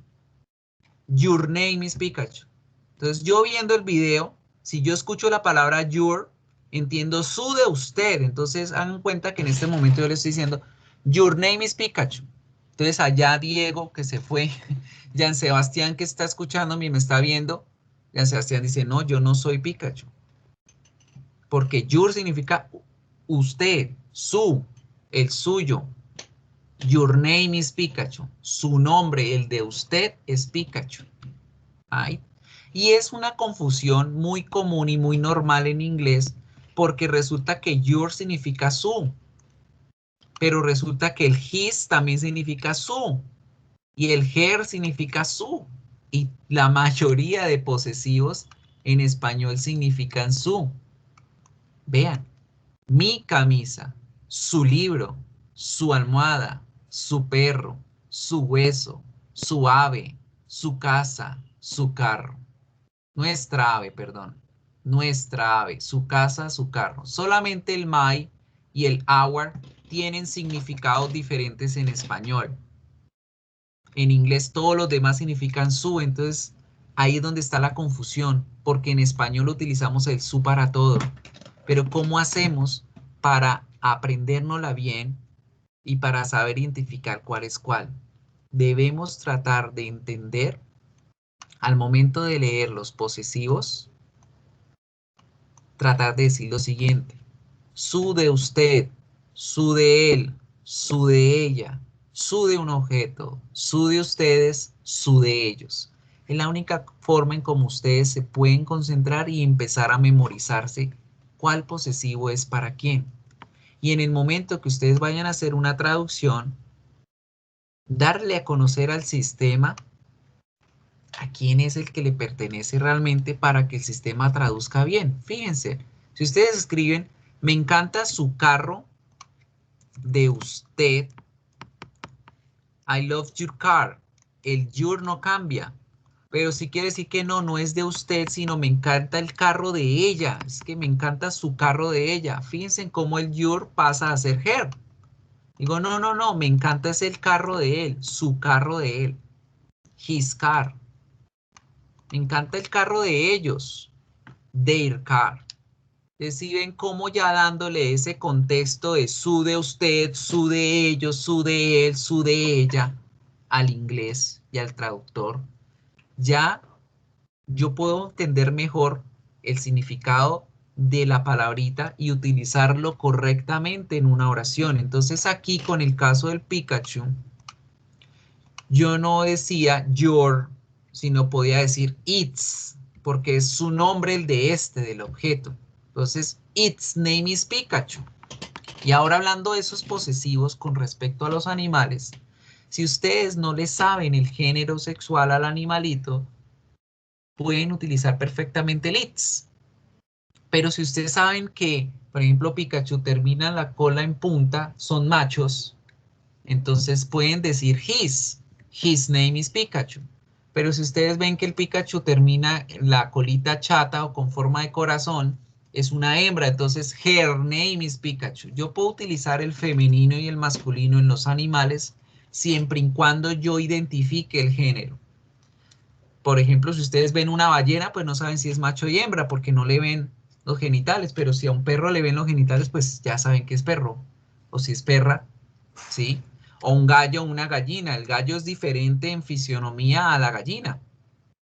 your name is Pikachu. Entonces yo viendo el video, si yo escucho la palabra your, entiendo su de usted, entonces hagan cuenta que en este momento yo le estoy diciendo, your name is Pikachu. Entonces allá Diego, que se fue, Jan Sebastián, que está escuchándome y me está viendo, Jan Sebastián dice, no, yo no soy Pikachu. Porque your significa usted, su, el suyo. Your name is Pikachu. Su nombre, el de usted, es Pikachu. Right? Y es una confusión muy común y muy normal en inglés porque resulta que your significa su. Pero resulta que el his también significa su. Y el her significa su. Y la mayoría de posesivos en español significan su. Vean, mi camisa, su libro, su almohada, su perro, su hueso, su ave, su casa, su carro. Nuestra ave, perdón. Nuestra ave, su casa, su carro. Solamente el my y el our tienen significados diferentes en español. En inglés todos los demás significan su, entonces ahí es donde está la confusión, porque en español utilizamos el su para todo. Pero ¿cómo hacemos para aprendérnosla bien y para saber identificar cuál es cuál? Debemos tratar de entender al momento de leer los posesivos, tratar de decir lo siguiente: su de usted, su de él, su de ella, su de un objeto, su de ustedes, su de ellos. Es la única forma en cómo ustedes se pueden concentrar y empezar a memorizarse cuál posesivo es para quién. Y en el momento que ustedes vayan a hacer una traducción, darle a conocer al sistema a quién es el que le pertenece realmente para que el sistema traduzca bien. Fíjense, si ustedes escriben, me encanta su carro de usted, I love your car, el your no cambia. Pero si quiere decir que no, no es de usted, sino me encanta el carro de ella. Es que me encanta su carro de ella. Fíjense en cómo el your pasa a ser her. Digo, no, no, no, me encanta es el carro de él, su carro de él. His car. Me encanta el carro de ellos. Their car. Si ven cómo ya dándole ese contexto de su de usted, su de ellos, su de él, su de ella, al inglés y al traductor, ya yo puedo entender mejor el significado de la palabrita y utilizarlo correctamente en una oración. Entonces aquí con el caso del Pikachu, yo no decía your, sino podía decir its, porque es su nombre el de este, del objeto. Entonces, its name is Pikachu. Y ahora hablando de esos posesivos con respecto a los animales, si ustedes no le saben el género sexual al animalito, pueden utilizar perfectamente el its. Pero si ustedes saben que, por ejemplo, Pikachu termina la cola en punta, son machos, entonces pueden decir his name is Pikachu. Pero si ustedes ven que el Pikachu termina la colita chata o con forma de corazón, es una hembra, entonces her name is Pikachu. Yo puedo utilizar el femenino y el masculino en los animales siempre y cuando yo identifique el género. Por ejemplo, si ustedes ven una ballena, pues no saben si es macho y hembra porque no le ven los genitales, pero si a un perro le ven los genitales, pues ya saben que es perro, o si es perra, ¿sí? O un gallo o una gallina. El gallo es diferente en fisionomía a la gallina.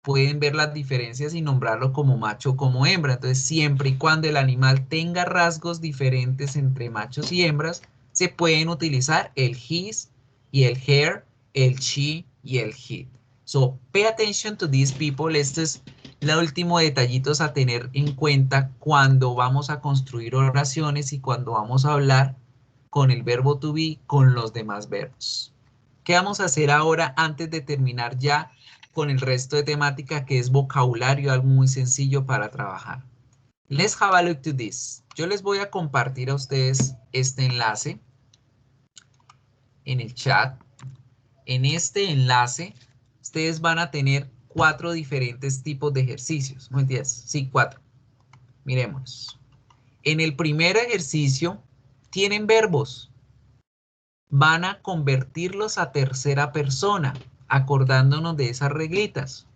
Pueden ver las diferencias y nombrarlo como macho o como hembra. Entonces, siempre y cuando el animal tenga rasgos diferentes entre machos y hembras, se pueden utilizar el his y el her, el she y el it. So, pay attention to these people. Este es el último detallitos a tener en cuenta cuando vamos a construir oraciones y cuando vamos a hablar con el verbo to be con los demás verbos. ¿Qué vamos a hacer ahora antes de terminar ya con el resto de temática, que es vocabulario, algo muy sencillo para trabajar? Let's have a look to this. Yo les voy a compartir a ustedes este enlace en el chat. En este enlace, ustedes van a tener 4 diferentes tipos de ejercicios. ¿No entiendes? Sí, 4. Miremos. En el primer ejercicio, tienen verbos. Van a convertirlos a tercera persona, acordándonos de esas reglitas.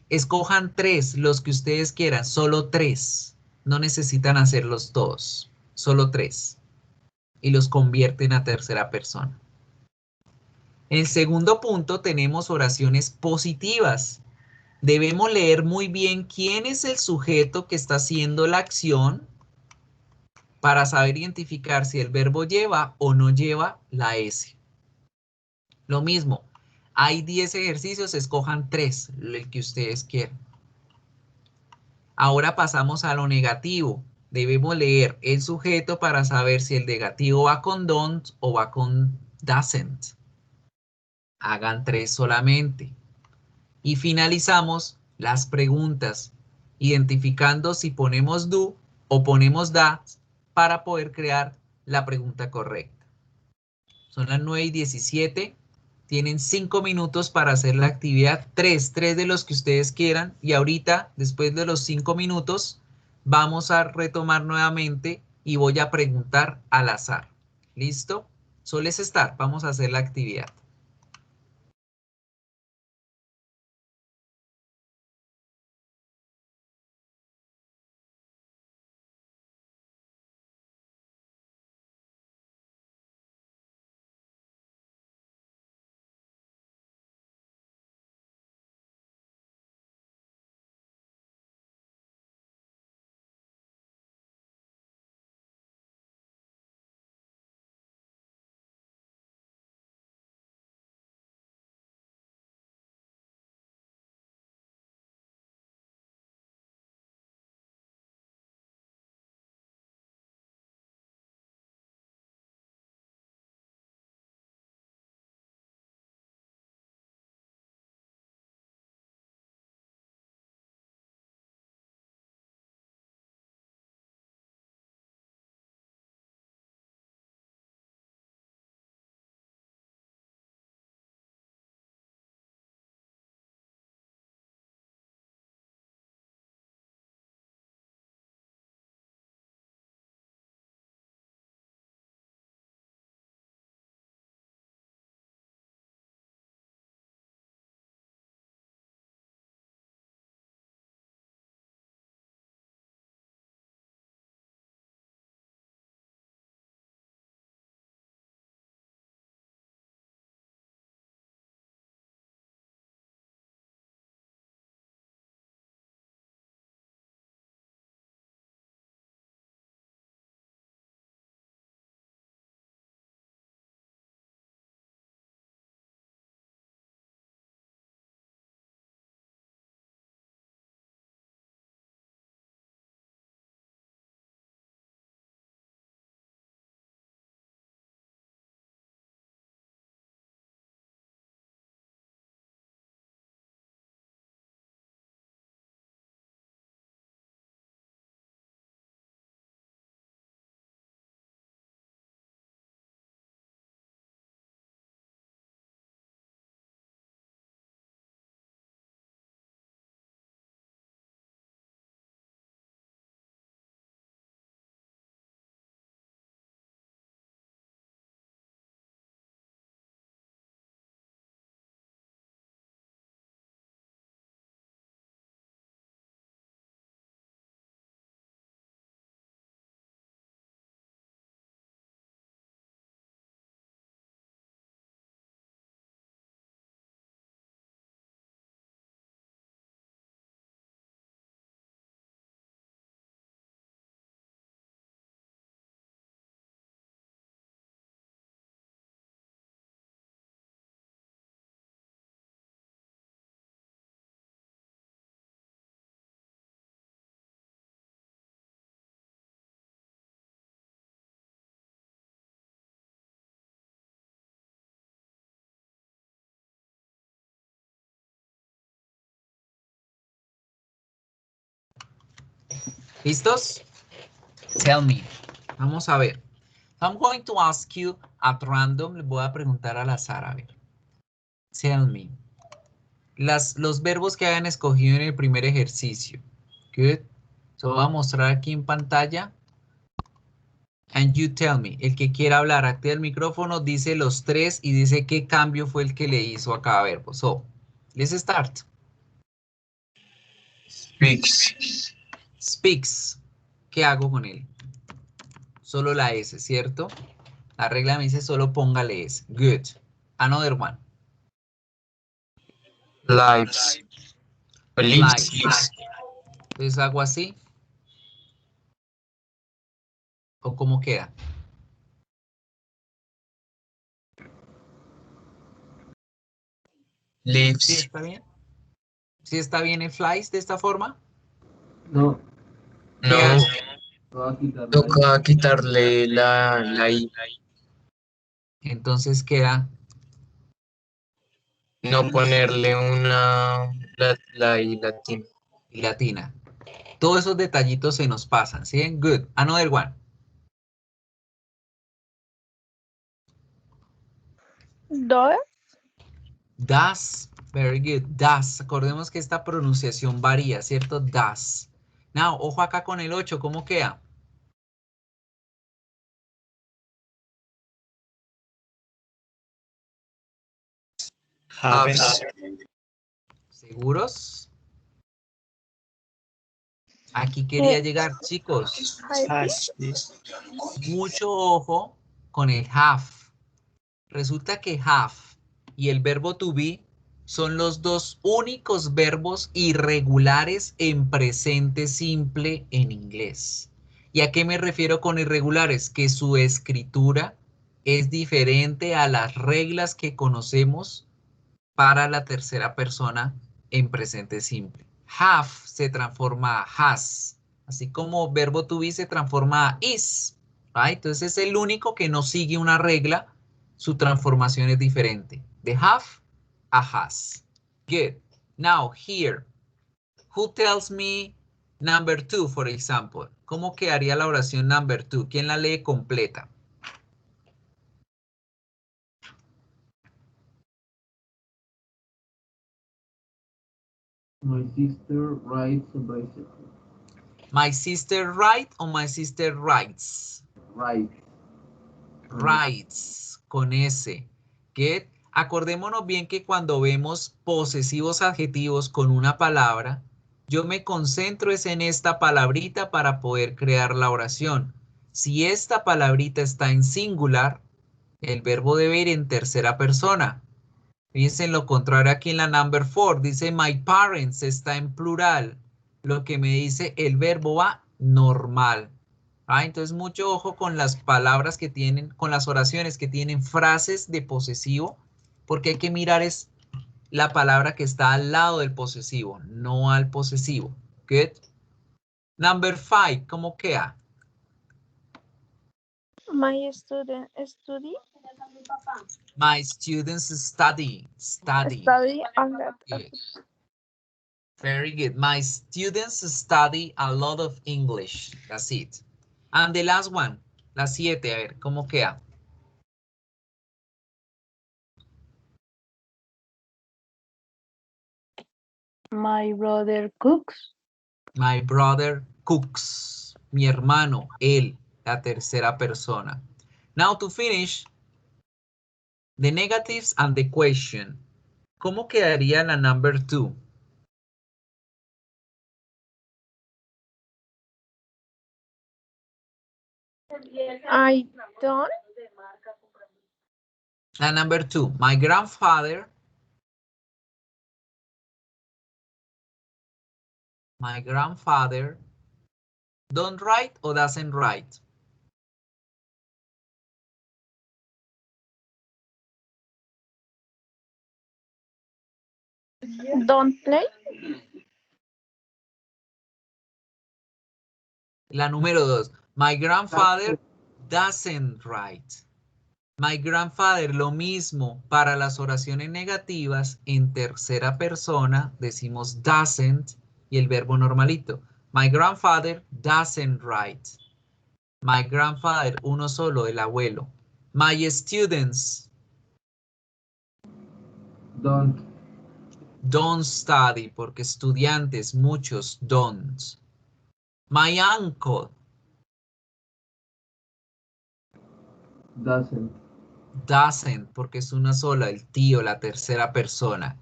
Escojan 3, los que ustedes quieran, solo 3. No necesitan hacerlos todos, solo 3. Y los convierten a tercera persona. En el segundo punto tenemos oraciones positivas. Debemos leer muy bien quién es el sujeto que está haciendo la acción para saber identificar si el verbo lleva o no lleva la S. Lo mismo, hay 10 ejercicios, escojan 3, el que ustedes quieran. Ahora pasamos a lo negativo. Debemos leer el sujeto para saber si el negativo va con don't o va con doesn't. Hagan 3 solamente. Y finalizamos las preguntas, identificando si ponemos do o ponemos that para poder crear la pregunta correcta. Son las 9:17. Tienen 5 minutos para hacer la actividad, 3 de los que ustedes quieran. Y ahorita, después de los 5 minutos, vamos a retomar nuevamente y voy a preguntar al azar. ¿Listo? Sueles estar, vamos a hacer la actividad. ¿Listos? Tell me. Vamos a ver. I'm going to ask you at random. Le voy a preguntar al azar, a ver. Tell me. Los verbos que hayan escogido en el primer ejercicio. Good. So voy a mostrar aquí en pantalla. And you tell me. El que quiera hablar, activa el micrófono, dice los tres y dice qué cambio fue el que le hizo a cada verbo. So, let's start. Speaks. Speaks. ¿Qué hago con él? Solo la S, ¿cierto? La regla me dice solo póngale S. Good. Another one. Lives. Lives. Lives. Entonces hago así. ¿O cómo queda? ¿Sí Lives. está bien? ¿Sí está bien el flies de esta forma? No, ¿Qué No, hago? voy a quitar la I. toca quitarle la I. Entonces queda No ponerle la I latina. latina. Todos esos detallitos se nos pasan, ¿sí? Good. Another one. Does. Does. Very good. Does. Acordemos que esta pronunciación varía, ¿cierto? Does. Now, ojo acá con el 8. ¿Cómo queda? Haves. ¿Seguros? Aquí quería llegar, chicos. Mucho ojo con el have. Resulta que have y el verbo to be son los dos únicos verbos irregulares en presente simple en inglés. ¿Y a qué me refiero con irregulares? Que su escritura es diferente a las reglas que conocemos para la tercera persona en presente simple. Have se transforma a has, así como verbo to be se transforma a is. ¿Right? Entonces es el único que no sigue una regla, su transformación es diferente. De have a has. Good. Now here, who tells me number 2, for example? ¿Cómo quedaría la oración number 2? ¿Quién la lee completa? My sister rides a bicycle. My sister write o my sister writes? Rides. Rights, con S. Get. Acordémonos bien que cuando vemos posesivos adjetivos con una palabra, yo me concentro es en esta palabrita para poder crear la oración. Si esta palabrita está en singular, el verbo debe ir en tercera persona. Fíjense en lo contrario aquí en la number 4, dice my parents, está en plural. Lo que me dice el verbo va normal. Entonces mucho ojo con las palabras que tienen, con las oraciones que tienen frases de posesivo, porque hay que mirar es la palabra que está al lado del posesivo, no al posesivo. Good. Number 5, ¿cómo queda? My student study. My students study. Study. Study a lot. Good. Very good. My students study a lot of English. That's it. And the last one, la 7, a ver, ¿cómo queda? My brother cooks. My brother cooks. Mi hermano, él, la tercera persona. Now to finish, the negatives and the question. ¿Cómo quedaría la number 2? I don't. La number 2, my grandfather. My grandfather don't write or doesn't write. Don't play. La número 2, my grandfather doesn't write. My grandfather, lo mismo para las oraciones negativas en tercera persona, decimos doesn't y el verbo normalito. My grandfather doesn't write. My grandfather, uno solo, el abuelo. My students don't study, porque estudiantes, muchos don't. My uncle doesn't, porque es una sola, el tío, la tercera persona.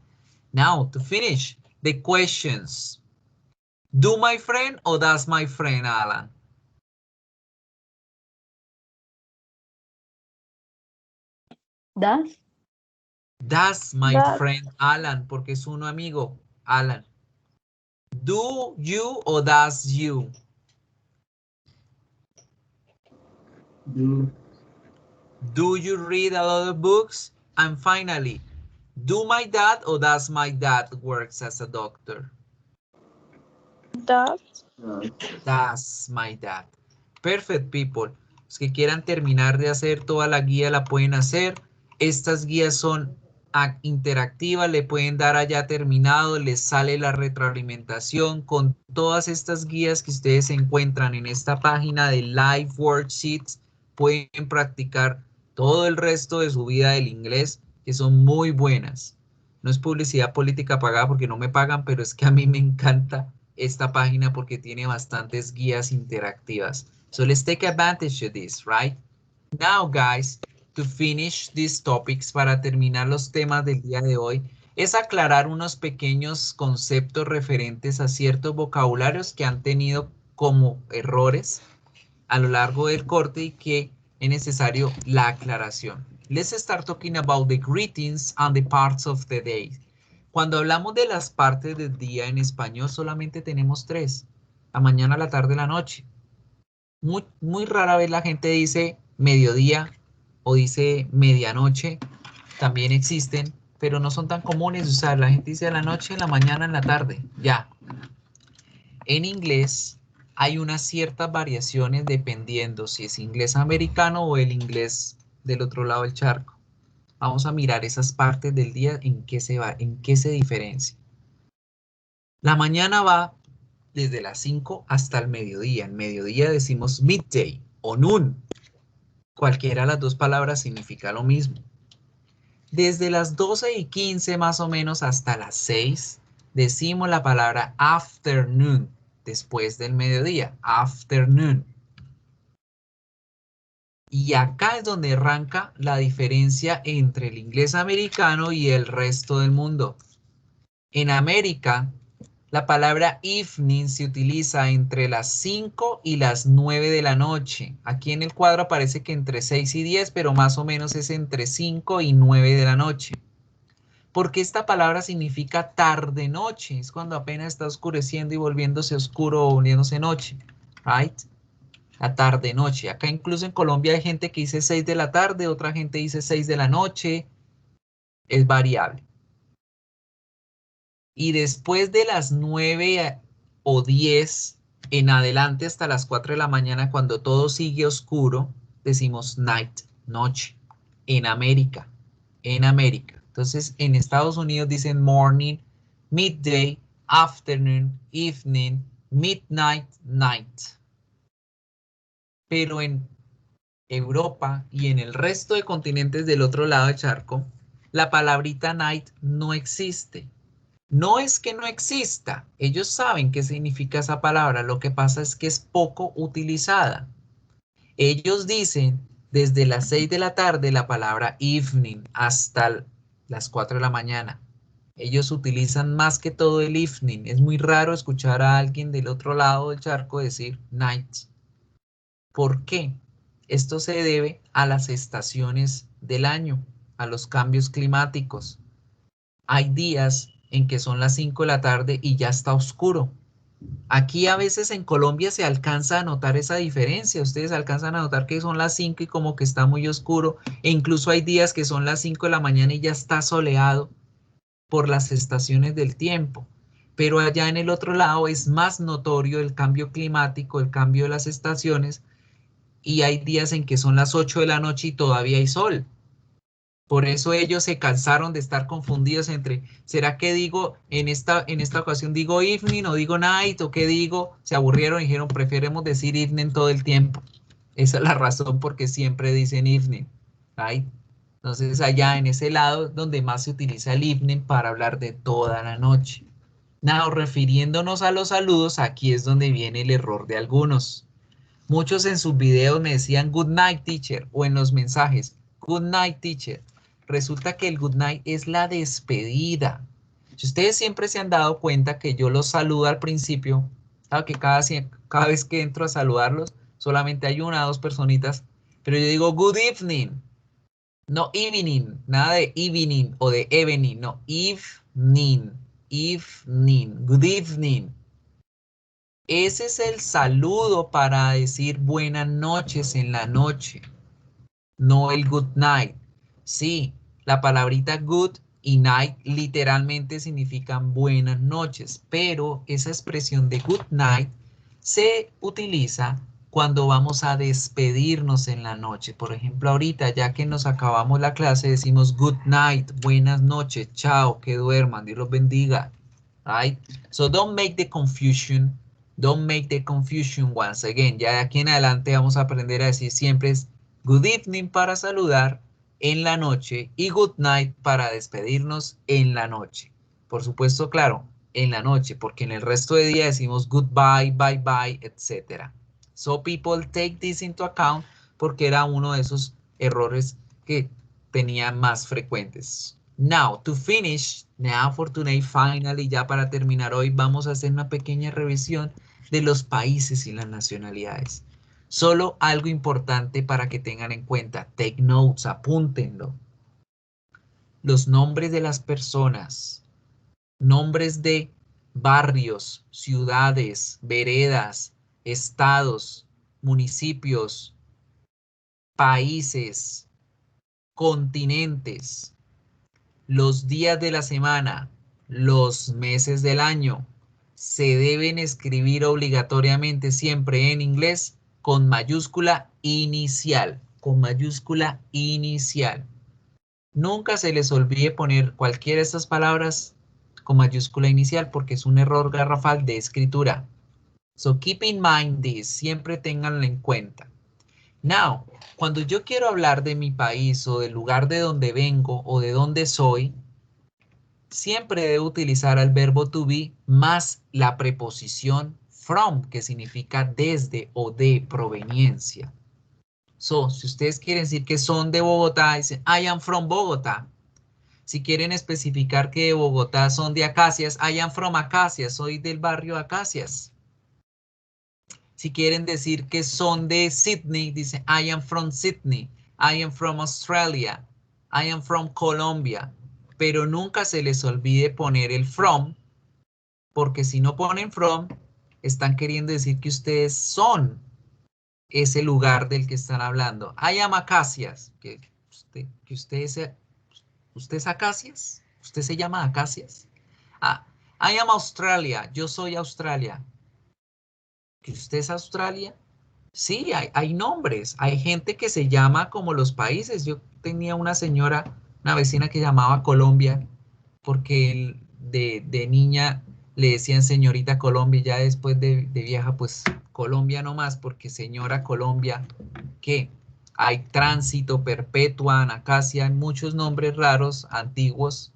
Now, to finish, the questions. Do my friend or does my friend, Alan? Does? Does my Does. friend Alan, porque es uno amigo, Alan. Do you or does you? Do you read a lot of books? And finally, do my dad or does my dad works as a doctor? Does. Does my dad. Perfect, people. Los que quieran terminar de hacer toda la guía la pueden hacer. Estas guías son interactivas, le pueden dar allá terminado, les sale la retroalimentación con todas estas guías que ustedes encuentran en esta página de Live Worksheets. Pueden practicar todo el resto de su vida del inglés, que son muy buenas. No es publicidad política pagada porque no me pagan, pero es que a mí me encanta esta página porque tiene bastantes guías interactivas. So let's take advantage of this, right? Now, guys, to finish these topics, para terminar los temas del día de hoy, es aclarar unos pequeños conceptos referentes a ciertos vocabularios que han tenido como errores a lo largo del corte y que es necesario la aclaración. Let's start talking about the greetings and the parts of the day. Cuando hablamos de las partes del día en español solamente tenemos tres: la mañana, la tarde, la noche. Muy rara vez la gente dice mediodía o dice medianoche. También existen, pero no son tan comunes. O sea, la gente dice la noche, la mañana, en la tarde. Ya. En inglés hay unas ciertas variaciones dependiendo si es inglés americano o el inglés del otro lado del charco. Vamos a mirar esas partes del día en qué se diferencia. La mañana va desde las 5 hasta el mediodía. En mediodía decimos midday o noon. Cualquiera de las dos palabras significa lo mismo. Desde las 12:15 más o menos hasta las 6 decimos la palabra afternoon, después del mediodía, afternoon. Y acá es donde arranca la diferencia entre el inglés americano y el resto del mundo. En América, la palabra evening se utiliza entre las 5 y las 9 de la noche. Aquí en el cuadro aparece que entre 6 y 10, pero más o menos es entre 5 y 9 de la noche. Porque esta palabra significa tarde-noche. Es cuando apenas está oscureciendo y volviéndose oscuro o volviéndose noche. Right? La tarde-noche. Acá incluso en Colombia hay gente que dice 6 de la tarde, otra gente dice 6 de la noche. Es variable. Y después de las 9 o 10 en adelante hasta las 4 de la mañana, cuando todo sigue oscuro, decimos night, noche. En América. Entonces, en Estados Unidos dicen morning, midday, afternoon, evening, midnight, night. Pero en Europa y en el resto de continentes del otro lado del charco, la palabrita night no existe. No es que no exista, ellos saben qué significa esa palabra, lo que pasa es que es poco utilizada. Ellos dicen desde las 6 de la tarde la palabra evening hasta las 4 de la mañana. Ellos utilizan más que todo el evening. Es muy raro escuchar a alguien del otro lado del charco decir night. ¿Por qué? Esto se debe a las estaciones del año, a los cambios climáticos. Hay días en que son las 5 de la tarde y ya está oscuro. Aquí a veces en Colombia se alcanza a notar esa diferencia. Ustedes alcanzan a notar que son las 5 y como que está muy oscuro. E incluso hay días que son las 5 de la mañana y ya está soleado por las estaciones del tiempo. Pero allá en el otro lado es más notorio el cambio climático, el cambio de las estaciones. Y hay días en que son las 8 de la noche y todavía hay sol. Por eso ellos se cansaron de estar confundidos entre, ¿será que digo en esta ocasión digo evening o digo night o qué digo? Se aburrieron y dijeron, preferemos decir evening todo el tiempo. Esa es la razón porque siempre dicen evening, right? Entonces allá en ese lado donde más se utiliza el evening para hablar de toda la noche. Now, refiriéndonos a los saludos, aquí es donde viene el error de algunos. Muchos en sus videos me decían good night teacher o en los mensajes good night teacher. Resulta que el good night es la despedida. Si ustedes siempre se han dado cuenta que yo los saludo al principio, claro que cada vez que entro a saludarlos, solamente hay una o dos personitas, pero yo digo good evening, no evening, nada de evening o de evening, no, evening, evening, good evening. Ese es el saludo para decir buenas noches en la noche, no el good night. Sí, la palabrita good y night literalmente significan buenas noches, pero esa expresión de good night se utiliza cuando vamos a despedirnos en la noche. Por ejemplo, ahorita ya que nos acabamos la clase decimos good night, buenas noches, chao, que duerman, Dios los bendiga. Right? So don't make the confusion. Don't make the confusion once again. Ya de aquí en adelante vamos a aprender a decir siempre es good evening para saludar en la noche y good night para despedirnos en la noche. Por supuesto, claro, en la noche, porque en el resto de día decimos goodbye, bye bye, etc. So people take this into account porque era uno de esos errores que tenía más frecuentes. Now, to finish, now for today, finally, ya para terminar hoy, vamos a hacer una pequeña revisión de los países y las nacionalidades. Solo algo importante para que tengan en cuenta. Take notes, apúntenlo. Los nombres de las personas, nombres de barrios, ciudades, veredas, estados, municipios, países, continentes, los días de la semana, los meses del año, se deben escribir obligatoriamente siempre en inglés con mayúscula inicial, con mayúscula inicial. Nunca se les olvide poner cualquiera de estas palabras con mayúscula inicial porque es un error garrafal de escritura. So keep in mind this, siempre ténganlo en cuenta. Now, cuando yo quiero hablar de mi país o del lugar de donde vengo o de donde soy, siempre debo utilizar el verbo to be más la preposición from, que significa desde o de proveniencia. So, si ustedes quieren decir que son de Bogotá, dicen I am from Bogotá. Si quieren especificar que de Bogotá son de Acacias, I am from Acacias, soy del barrio Acacias. Si quieren decir que son de Sydney, dicen I am from Sydney, I am from Australia, I am from Colombia. Pero nunca se les olvide poner el from, porque si no ponen from, están queriendo decir que ustedes son ese lugar del que están hablando. I am Acacias, ¿usted es Acacias? ¿Usted se llama Acacias? Ah, I am Australia, yo soy Australia. ¿Que usted es Australia? Sí, hay nombres, hay gente que se llama como los países. Yo tenía una señora, una vecina que llamaba Colombia, porque de niña le decían señorita Colombia, y ya después de vieja, pues Colombia no más, porque señora Colombia, ¿qué? Hay Tránsito, Perpetua, Anacasia, hay muchos nombres raros, antiguos,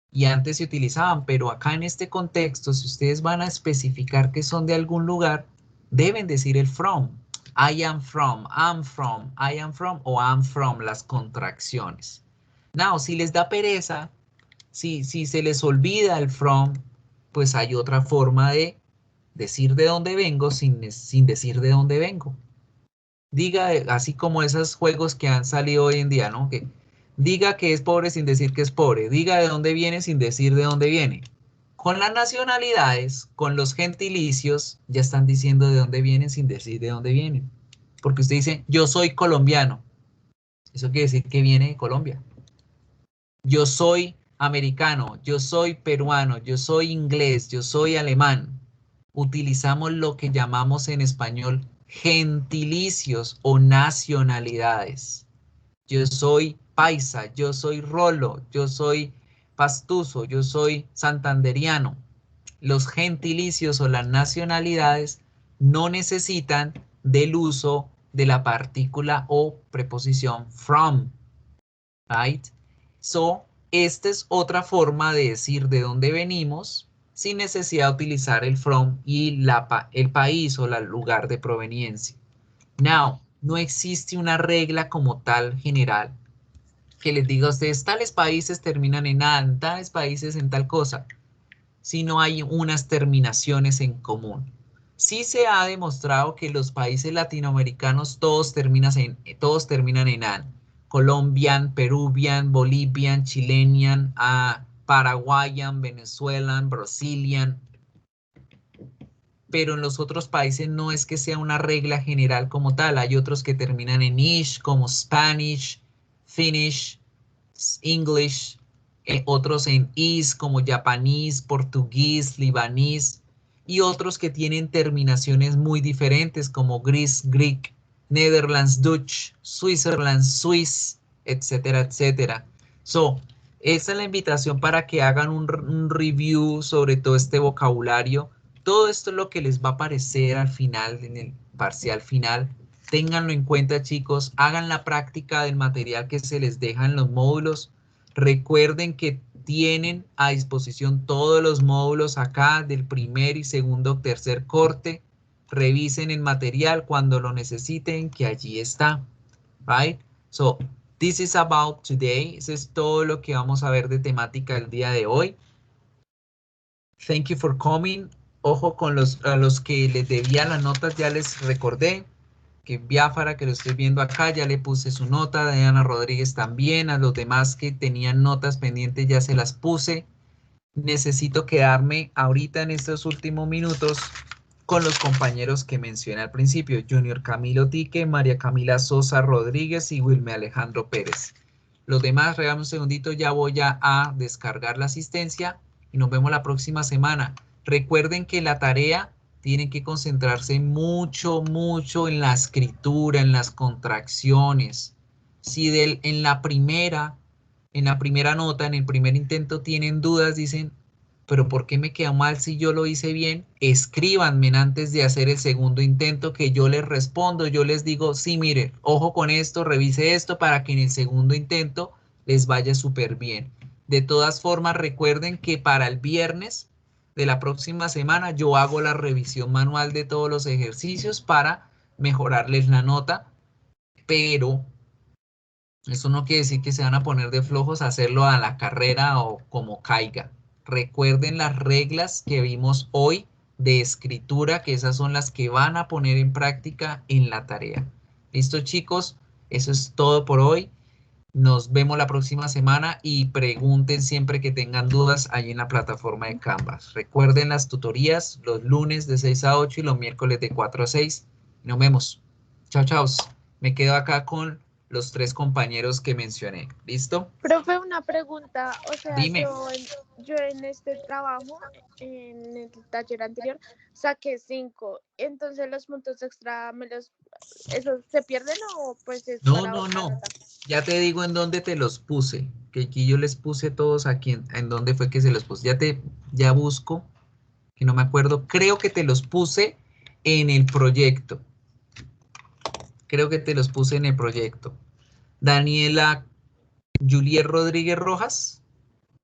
y antes se utilizaban, pero acá en este contexto, si ustedes van a especificar que son de algún lugar, deben decir el from. I am from, I'm from, I am from o I'm from, las contracciones. Now, si les da pereza, si se les olvida el from, pues hay otra forma de decir de dónde vengo sin decir de dónde vengo. Diga, así como esos juegos que han salido hoy en día, ¿no? Que diga que es pobre sin decir que es pobre. Diga de dónde viene sin decir de dónde viene. Con las nacionalidades, con los gentilicios, ya están diciendo de dónde vienen sin decir de dónde vienen. Porque usted dice, yo soy colombiano. Eso quiere decir que viene de Colombia. Yo soy americano, yo soy peruano, yo soy inglés, yo soy alemán. Utilizamos lo que llamamos en español gentilicios o nacionalidades. Yo soy paisa, yo soy rolo, yo soy pastuso, yo soy santanderiano. Los gentilicios o las nacionalidades no necesitan del uso de la partícula o preposición from, right? So, esta es otra forma de decir de dónde venimos sin necesidad de utilizar el from y el país o el lugar de proveniencia. Now, no existe una regla como tal general que les diga a ustedes, tales países terminan en an, tales países en tal cosa, sino hay unas terminaciones en común. Sí se ha demostrado que los países latinoamericanos todos terminan en an. Colombian, Peruvian, Bolivian, Chilean, Paraguayan, Venezuelan, Brazilian. Pero en los otros países no es que sea una regla general como tal. Hay otros que terminan en ish, como Spanish, Finnish, English, otros en is, como japonés, portugués, libanés, y otros que tienen terminaciones muy diferentes, como Greece, Greek, Netherlands, Dutch, Switzerland, Swiss, etcétera, etcétera. So, esa es la invitación para que hagan un review sobre todo este vocabulario. Todo esto es lo que les va a aparecer al final, en el parcial final. Ténganlo en cuenta, chicos. Hagan la práctica del material que se les deja en los módulos. Recuerden que tienen a disposición todos los módulos acá del primer y segundo, tercer corte. Revisen el material cuando lo necesiten, que allí está. Right? So, this is about today. Eso es todo lo que vamos a ver de temática el día de hoy. Thank you for coming. Ojo con a los que les debía las notas, ya les recordé que Biafara, que lo estoy viendo acá, ya le puse su nota, Diana Rodríguez también, a los demás que tenían notas pendientes ya se las puse. Necesito quedarme ahorita en estos últimos minutos con los compañeros que mencioné al principio, Junior Camilo Tique, María Camila Sosa Rodríguez y Wilme Alejandro Pérez. Los demás, regálame un segundito, ya voy a descargar la asistencia y nos vemos la próxima semana. Recuerden que la tarea tienen que concentrarse mucho, mucho en la escritura, en las contracciones. Si en la primera nota, en el primer intento tienen dudas, dicen, pero ¿por qué me quedó mal si yo lo hice bien? Escríbanme antes de hacer el segundo intento que yo les respondo. Yo les digo, sí, mire, ojo con esto, revise esto para que en el segundo intento les vaya súper bien. De todas formas, recuerden que para el viernes de la próxima semana yo hago la revisión manual de todos los ejercicios para mejorarles la nota, pero eso no quiere decir que se van a poner de flojos a hacerlo a la carrera o como caiga. Recuerden las reglas que vimos hoy de escritura, que esas son las que van a poner en práctica en la tarea. ¿Listo, chicos? Eso es todo por hoy. Nos vemos la próxima semana y pregunten siempre que tengan dudas ahí en la plataforma de Canvas. Recuerden las tutorías los lunes de 6 a 8 y los miércoles de 4 a 6. Nos vemos. Chao, chao. Me quedo acá con los 3 compañeros que mencioné. ¿Listo? Profe, una pregunta. O sea, Dime. yo en este trabajo, en el taller anterior, saqué 5. Entonces, los puntos extra, ¿esos se pierden o pues es para No. otra nota? Ya te digo en dónde te los puse. Que aquí yo les puse todos aquí. ¿En dónde fue que se los puse? Ya busco. Que no me acuerdo. Creo que te los puse en el proyecto. Creo que te los puse en el proyecto. Daniela Juliet Rodríguez Rojas.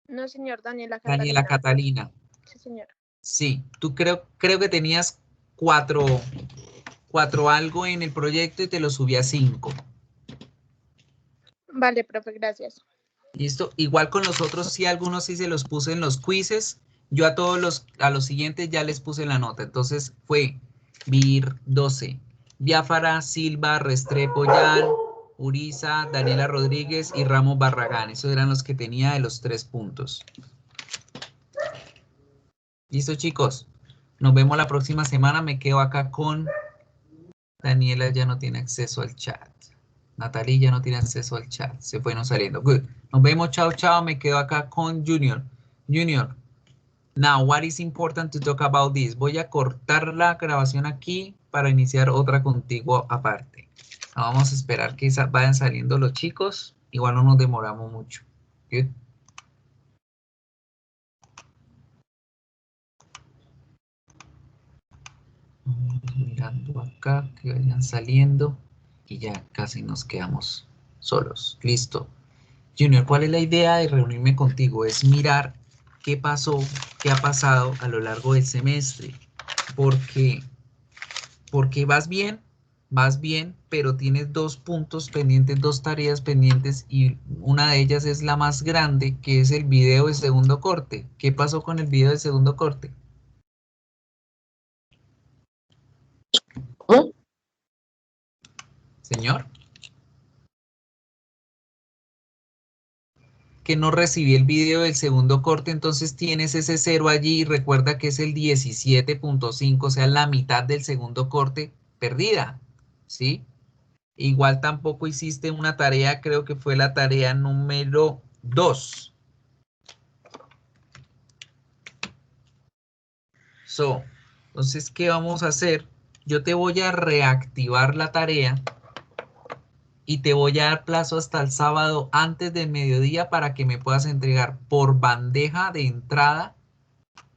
No, señor, Daniela Catalina. Daniela Catalina. Sí, señor. Sí, tú creo que tenías 4 algo en el proyecto y te lo subí a 5. Vale, profe, gracias. Listo. Igual con los otros, sí, algunos sí se los puse en los quizzes. Yo a los siguientes ya les puse la nota. Entonces fue Vir 12. Biafara, Silva, Restrepo, Jan, Uriza, Daniela Rodríguez y Ramos Barragán. Esos eran los que tenía de los 3 puntos. Listo, chicos. Nos vemos la próxima semana. Me quedo acá con Daniela, ya no tiene acceso al chat. Natalie ya no tiene acceso al chat. Se fueron saliendo. Good. Nos vemos. Chao, chao. Me quedo acá con Junior. Junior. Now, what is important to talk about this? Voy a cortar la grabación aquí para iniciar otra contigo aparte. Vamos a esperar que vayan saliendo los chicos. Igual no nos demoramos mucho. Good. Vamos mirando acá, que vayan saliendo. Y ya casi nos quedamos solos. Listo. Junior, ¿cuál es la idea de reunirme contigo? Es mirar qué pasó, qué ha pasado a lo largo del semestre. Porque vas bien, pero tienes 2 puntos pendientes, 2 tareas pendientes y una de ellas es la más grande, que es el video de segundo corte. ¿Qué pasó con el video de segundo corte? Señor. Que no recibí el video del segundo corte, entonces tienes ese 0 allí y recuerda que es el 17.5, o sea, la mitad del segundo corte perdida, ¿sí? Igual tampoco hiciste una tarea, creo que fue la tarea número 2. Entonces, ¿qué vamos a hacer? Yo te voy a reactivar la tarea y te voy a dar plazo hasta el sábado antes del mediodía para que me puedas entregar por bandeja de entrada,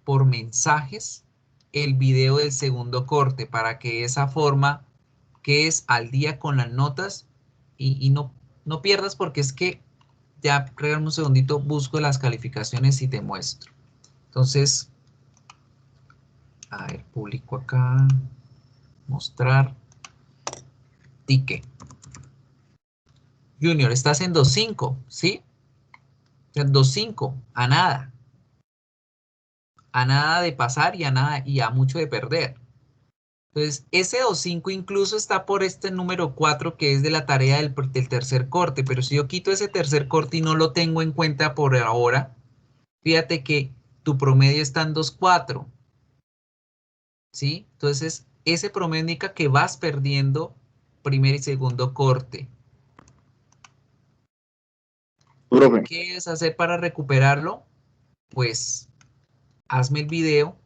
por mensajes, el video del segundo corte para que de esa forma quedes al día con las notas y no pierdas, porque es que ya, regálame un segundito, busco las calificaciones y te muestro. Entonces, a ver, publico acá, mostrar, ticket. Junior, estás en 2.5, ¿sí? En 2.5, a nada. A nada de pasar y a nada y a mucho de perder. Entonces, ese 2.5 incluso está por este número 4 que es de la tarea del tercer corte, pero si yo quito ese tercer corte y no lo tengo en cuenta por ahora, fíjate que tu promedio está en 2.4, ¿sí? Entonces, ese promedio indica que vas perdiendo primer y segundo corte. Profe. ¿Qué debes hacer para recuperarlo? Pues, hazme el video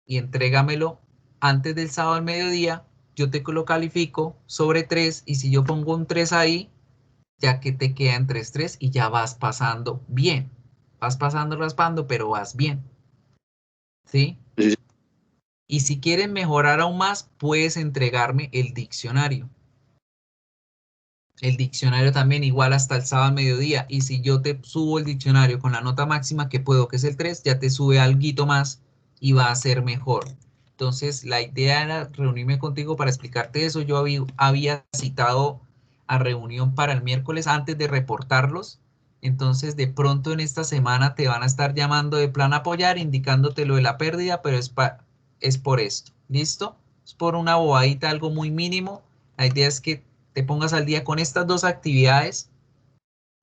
y entrégamelo antes del sábado al mediodía. Yo te lo califico sobre 3 y si yo pongo un 3 ahí, ya que te queda en 3.3 y ya vas pasando bien. Vas pasando raspando, pero vas bien. ¿Sí? Sí. Y si quieres mejorar aún más, puedes entregarme el diccionario. El diccionario también igual hasta el sábado al mediodía. Y si yo te subo el diccionario con la nota máxima que puedo, que es el 3, ya te sube alguito más y va a ser mejor. Entonces, la idea era reunirme contigo para explicarte eso. Yo había citado a reunión para el miércoles antes de reportarlos. Entonces, de pronto en esta semana te van a estar llamando de plan apoyar, indicándote lo de la pérdida, pero es por esto. ¿Listo? Es por una bobadita, algo muy mínimo. La idea es que te pongas al día con estas 2 actividades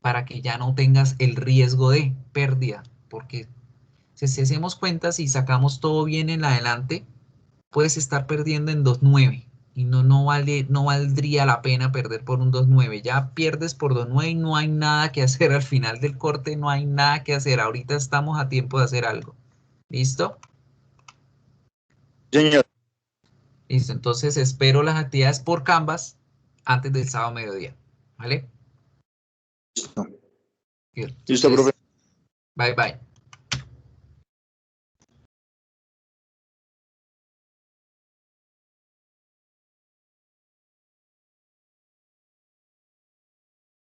para que ya no tengas el riesgo de pérdida, porque si hacemos cuentas y sacamos todo bien en adelante, puedes estar perdiendo en 2.9 y no valdría la pena perder por un 2.9. Ya pierdes por 2.9 y no hay nada que hacer al final del corte, no hay nada que hacer. Ahorita estamos a tiempo de hacer algo. ¿Listo? Señor. Listo, entonces espero las actividades por Canvas antes del sábado mediodía. ¿Vale? Listo. Good. Listo, profe. Bye, bye.